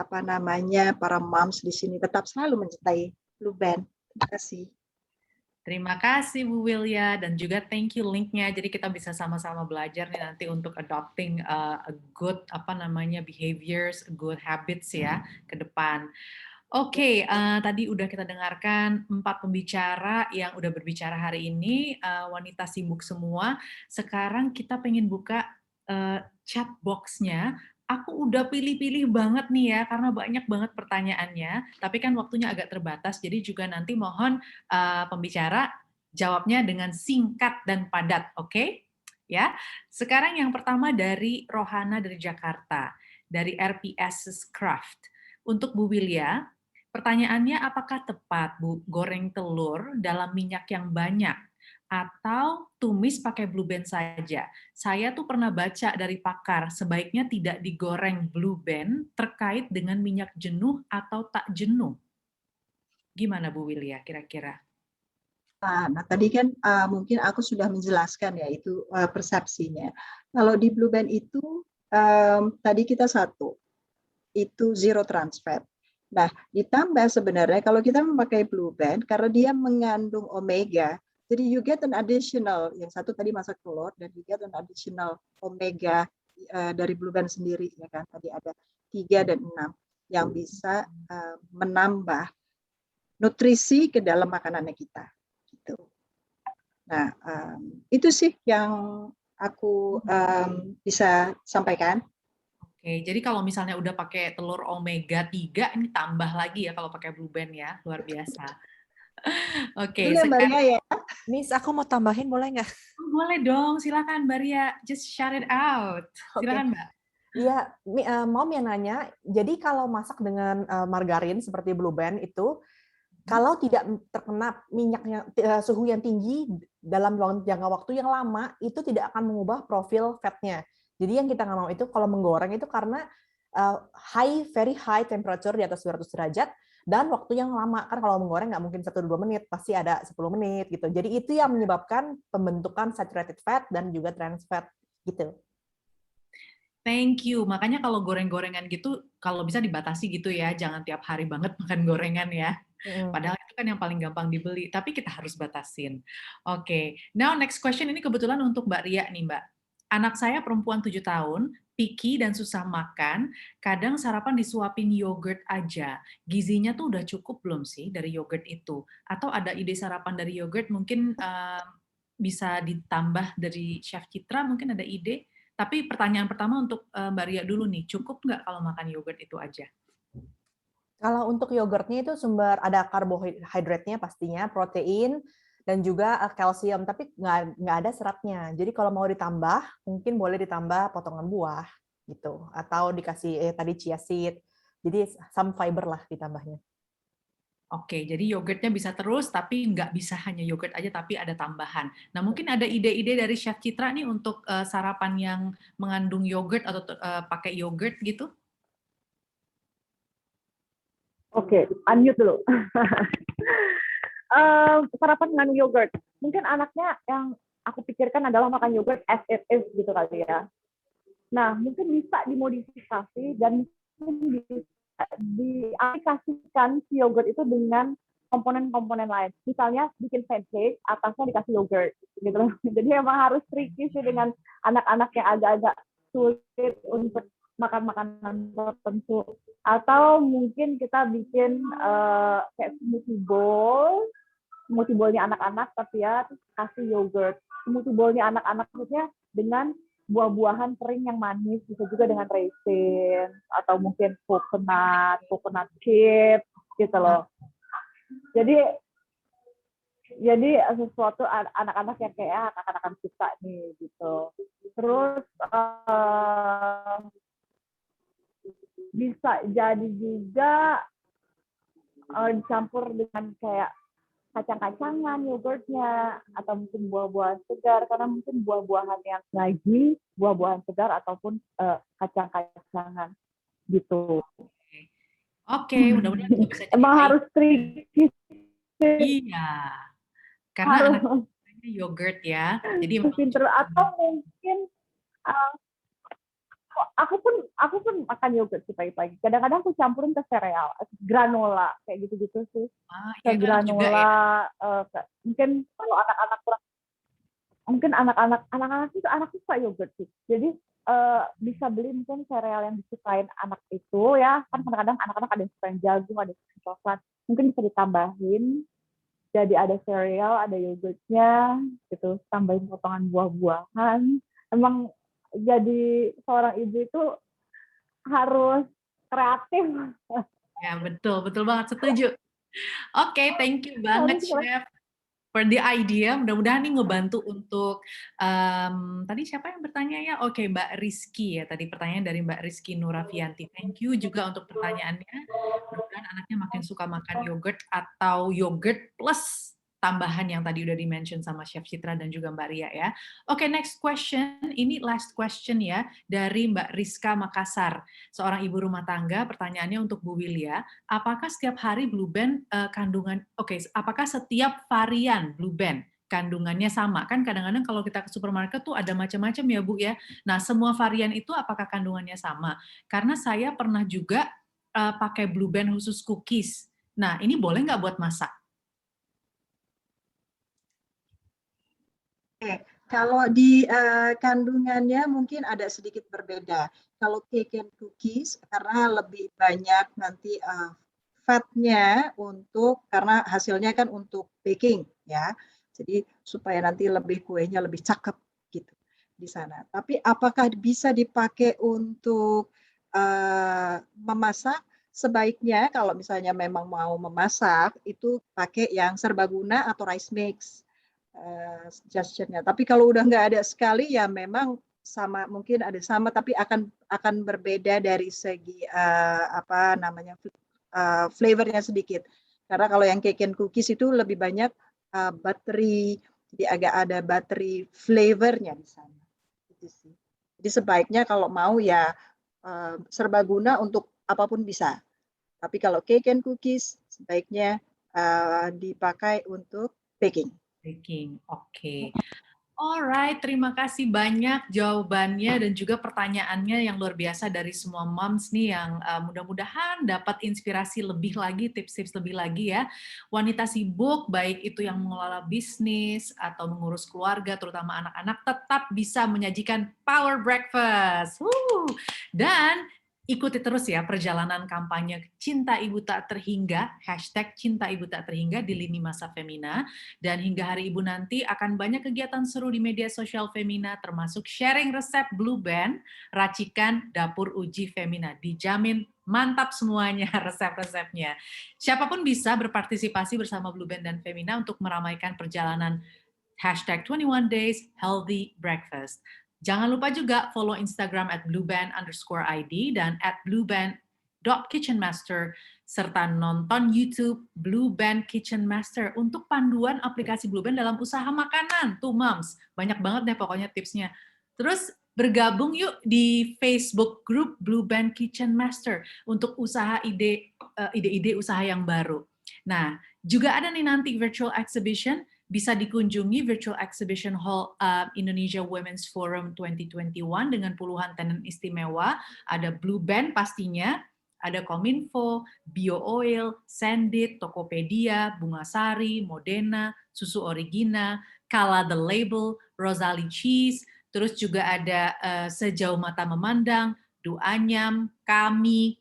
para moms di sini tetap selalu mencintai Blue Band. Terima kasih. Terima kasih Bu Wilya, dan juga thank you linknya. Jadi kita bisa sama-sama belajar nih nanti untuk adopting a good behaviors, good habits ya ke depan. Oke, tadi udah kita dengarkan 4 pembicara yang udah berbicara hari ini, wanita sibuk semua. Sekarang kita pengen buka chat box-nya. Aku udah pilih-pilih banget nih ya, karena banyak banget pertanyaannya, tapi kan waktunya agak terbatas, jadi juga nanti mohon pembicara jawabnya dengan singkat dan padat, oke? Ya. Sekarang yang pertama dari Rohana dari Jakarta, dari RPS Craft. Untuk Bu Wilya, pertanyaannya, apakah tepat Bu goreng telur dalam minyak yang banyak atau tumis pakai Blue Band saja? Saya tuh pernah baca dari pakar, sebaiknya tidak digoreng Blue Band terkait dengan minyak jenuh atau tak jenuh. Gimana Bu Wilya kira-kira? Nah, tadi kan mungkin aku sudah menjelaskan ya, itu persepsinya. Kalau di Blue Band itu tadi kita itu zero trans fat. Nah, ditambah sebenarnya kalau kita memakai Blue Band, karena dia mengandung omega, jadi you get an additional, yang satu tadi masak telur, dan you get an additional omega dari Blue Band sendiri, ya kan? Tadi ada 3 dan 6 yang bisa menambah nutrisi ke dalam makanannya kita. Gitu. Nah, itu sih yang aku bisa sampaikan. Oke, jadi kalau misalnya udah pakai telur omega 3, ini tambah lagi ya kalau pakai Blue Band ya, luar biasa. Oke, sekarang ya. Miss, aku mau tambahin boleh nggak? Boleh dong, silakan Mbak Ria, just shout it out. Silakan Mbak. Iya, Mom yang nanya, jadi kalau masak dengan margarin seperti Blue Band itu, kalau tidak terkena minyaknya suhu yang tinggi dalam jangka waktu yang lama, itu tidak akan mengubah profil fatnya. Jadi yang kita nggak mau itu kalau menggoreng itu karena very high temperature di atas 200 derajat, dan waktu yang lama. Kan kalau menggoreng nggak mungkin 1-2 menit, pasti ada 10 menit gitu. Jadi itu yang menyebabkan pembentukan saturated fat dan juga trans fat gitu. Thank you. Makanya kalau goreng-gorengan gitu, kalau bisa dibatasi gitu ya, jangan tiap hari banget makan gorengan ya. Padahal itu kan yang paling gampang dibeli, tapi kita harus batasin. Oke, now next question ini kebetulan untuk Mbak Ria nih Mbak. Anak saya perempuan 7 tahun, picky dan susah makan, kadang sarapan disuapin yogurt aja. Gizinya tuh udah cukup belum sih dari yogurt itu? Atau ada ide sarapan dari yogurt mungkin bisa ditambah dari Chef Citra, mungkin ada ide? Tapi pertanyaan pertama untuk Mbak Ria dulu nih, cukup nggak kalau makan yogurt itu aja? Kalau untuk yogurtnya itu sumber ada karbohidratnya pastinya, protein, dan juga kalsium, tapi nggak ada seratnya. Jadi kalau mau ditambah, mungkin boleh ditambah potongan buah gitu. Atau dikasih tadi chia seed. Jadi some fiber lah ditambahnya. Oke, jadi yogurtnya bisa terus, tapi nggak bisa hanya yogurt aja, tapi ada tambahan. Nah, mungkin ada ide-ide dari Chef Citra nih untuk sarapan yang mengandung yogurt atau pakai yogurt gitu? Oke, unmute dulu. Sarapan dengan yogurt. Mungkin anaknya yang aku pikirkan adalah makan yogurt as it is gitu kali ya. Nah, mungkin bisa dimodifikasi dan mungkin bisa diaplikasikan si yogurt itu dengan komponen-komponen lain. Misalnya bikin pancake, atasnya dikasih yogurt gitu. Jadi emang harus tricky sih dengan anak-anak yang agak-agak sulit untuk makan makanan tertentu. Atau mungkin kita bikin kayak smoothie bowl-nya anak-anak tapi ya kasih yogurt. Smoothie bowl-nya anak-anak maksudnya dengan buah-buahan kering yang manis, bisa juga dengan raisin atau mungkin coconut chips gitu loh. Jadi sesuatu anak-anak yang kayak anak-anak suka nih gitu. Terus bisa jadi juga dicampur dengan kayak kacang-kacangan yogurtnya atau mungkin buah-buahan segar, karena mungkin buah-buahan yang lagi buah-buahan segar ataupun kacang-kacangan gitu. Oke, mudah-mudahan itu bisa jadi Emang harus tricky. Iya, karena anak-anaknya yogurt ya, jadi pinter. Atau mungkin aku pun makan yogurt sih pagi-pagi. Kadang-kadang aku campurin ke sereal, granola kayak gitu-gitu sih. Ke granola, ya. Mungkin kalau anak-anak kurang, mungkin anak-anak itu anak suka yogurt sih. Jadi bisa beli mungkin sereal yang disukain anak itu ya. Kan kadang-kadang anak-anak ada yang suka yang jagung, ada yang suka coklat. Mungkin bisa ditambahin. Jadi ada sereal, ada yogurtnya, gitu. Tambahin potongan buah-buahan. Emang jadi seorang ibu itu harus kreatif. Ya, betul banget, setuju. Oke, thank you banget Chef for the idea. Mudah-mudahan ini ngebantu untuk tadi siapa yang bertanya ya? Oke, Mbak Rizky ya. Tadi pertanyaan dari Mbak Rizky Nurafianti. Thank you juga untuk pertanyaannya. Mudah-mudahan anaknya makin suka makan yogurt atau yogurt plus tambahan yang tadi udah di-mention sama Chef Citra dan juga Mbak Ria ya. Oke, next question. Ini last question ya dari Mbak Rizka Makassar. Seorang ibu rumah tangga, pertanyaannya untuk Bu Wilya. Apakah setiap hari Blue Band apakah setiap varian Blue Band kandungannya sama? Kan kadang-kadang kalau kita ke supermarket tuh ada macam-macam ya Bu ya. Nah, semua varian itu apakah kandungannya sama? Karena saya pernah juga pakai Blue Band khusus cookies. Nah, ini boleh nggak buat masak? Oke, kalau di kandungannya mungkin ada sedikit berbeda. Kalau cake and cookies karena lebih banyak nanti fatnya karena hasilnya kan untuk baking ya. Jadi supaya nanti lebih kuenya lebih cakep gitu di sana. Tapi apakah bisa dipakai untuk memasak? Sebaiknya kalau misalnya memang mau memasak itu pakai yang serbaguna atau rice mix. Suggestion-nya. Tapi kalau udah nggak ada sekali ya memang sama, mungkin ada sama tapi akan berbeda dari segi flavornya sedikit. Karena kalau yang cake and cookies itu lebih banyak buttery, jadi agak ada buttery flavornya di sana. Itu sih. Jadi sebaiknya kalau mau ya serbaguna untuk apapun bisa. Tapi kalau cake and cookies sebaiknya dipakai untuk baking. Oke. Alright, terima kasih banyak jawabannya dan juga pertanyaannya yang luar biasa dari semua moms nih yang mudah-mudahan dapat inspirasi lebih lagi, tips-tips lebih lagi ya. Wanita sibuk, baik itu yang mengelola bisnis atau mengurus keluarga, terutama anak-anak, tetap bisa menyajikan power breakfast. Dan ikuti terus ya perjalanan kampanye Cinta Ibu Tak Terhingga, #CintaIbuTakTerhingga di lini masa Femina. Dan hingga Hari Ibu nanti akan banyak kegiatan seru di media sosial Femina, termasuk sharing resep Blue Band, racikan dapur uji Femina. Dijamin mantap semuanya resep-resepnya. Siapapun bisa berpartisipasi bersama Blue Band dan Femina untuk meramaikan perjalanan #21 Days Healthy Breakfast. Jangan lupa juga follow Instagram @blueband_id dan @blueband.kitchenmaster serta nonton YouTube Blue Band Kitchen Master untuk panduan aplikasi Blue Band dalam usaha makanan. Tuh moms, banyak banget deh pokoknya tipsnya. Terus bergabung yuk di Facebook group Blue Band Kitchen Master untuk usaha ide-ide usaha yang baru. Nah, juga ada nih nanti virtual exhibition, bisa dikunjungi Virtual Exhibition Hall Indonesia Women's Forum 2021 dengan puluhan tenan istimewa, ada Blue Band pastinya, ada Kominfo, Bio Oil, Sandit, Tokopedia, Bunga Sari, Modena, Susu Origina, Kala The Label, Rosalie Cheese, terus juga ada Sejauh Mata Memandang, Duanyam, Kami,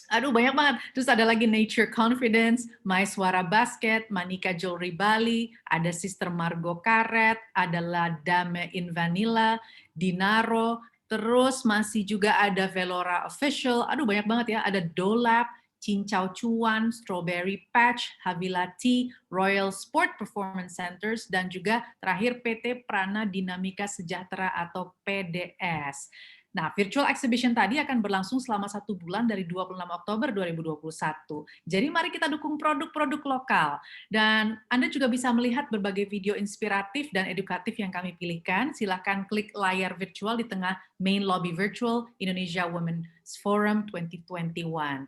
aduh banyak banget. Terus ada lagi Nature Confidence, My Suara Basket, Manika Jewelry Bali, ada Sister Margo Karet, ada La Dame in Vanilla, Dinaro, terus masih juga ada Velora Official, aduh banyak banget ya, ada Dolap, Cincau Cuan, Strawberry Patch, Havila Tea, Royal Sport Performance Centers, dan juga terakhir PT Prana Dinamika Sejahtera atau PDS. Nah, virtual exhibition tadi akan berlangsung selama 1 bulan dari 26 Oktober 2021. Jadi mari kita dukung produk-produk lokal. Dan Anda juga bisa melihat berbagai video inspiratif dan edukatif yang kami pilihkan. Silakan klik layar virtual di tengah main lobby virtual Indonesia Women's Forum 2021.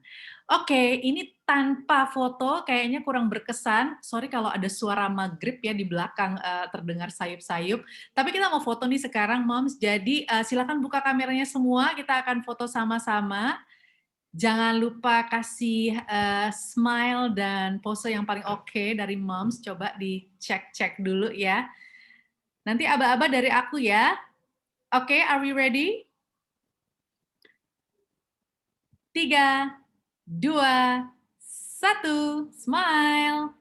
Oke, ini tanpa foto kayaknya kurang berkesan. Sorry kalau ada suara maghrib ya di belakang terdengar sayup-sayup. Tapi kita mau foto nih sekarang, Moms. Jadi silakan buka kameranya semua, kita akan foto sama-sama. Jangan lupa kasih smile dan pose yang paling oke dari Moms. Coba dicek-cek dulu ya. Nanti aba-aba dari aku ya. Oke, are we ready? 3, 2, 1, smile.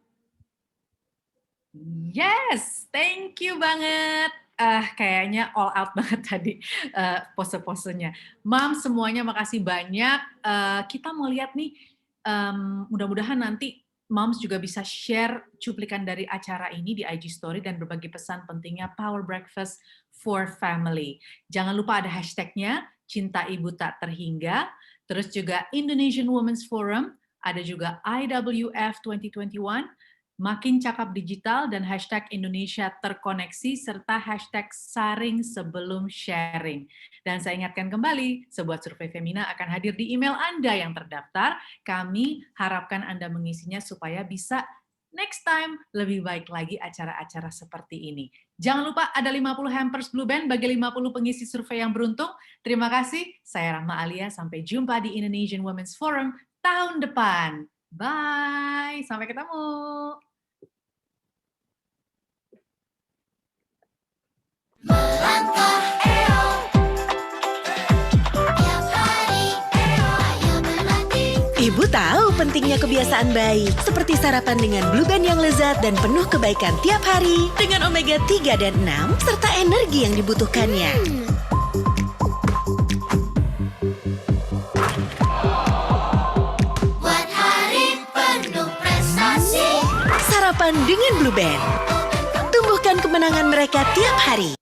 Yes, thank you banget. Kayaknya all out banget tadi pose-posenya. Mam, semuanya makasih banyak. Kita mau lihat nih, mudah-mudahan nanti Moms juga bisa share cuplikan dari acara ini di IG Story dan berbagi pesan pentingnya Power Breakfast for Family. Jangan lupa ada hashtagnya, Cinta Ibu Tak Terhingga, terus juga Indonesian Women's Forum, ada juga IWF 2021, Makin Cakap Digital, dan hashtag Indonesia Terkoneksi, serta hashtag Saring Sebelum Sharing. Dan saya ingatkan kembali, sebuah survei Femina akan hadir di email Anda yang terdaftar. Kami harapkan Anda mengisinya supaya bisa next time lebih baik lagi acara-acara seperti ini. Jangan lupa ada 50 hampers Blue Band bagi 50 pengisi survei yang beruntung. Terima kasih, saya Rahma Alia. Sampai jumpa di Indonesian Women's Forum tahun depan. Bye, sampai ketemu. Melangkah EO, tiap hari EO, ayo berlatih. Ibu tahu pentingnya kebiasaan baik, seperti sarapan dengan Blue Band yang lezat dan penuh kebaikan tiap hari, dengan omega 3 dan 6, serta energi yang dibutuhkannya. Buat hari penuh prestasi. Sarapan dengan Blue Band. Tumbuhkan kemenangan mereka tiap hari.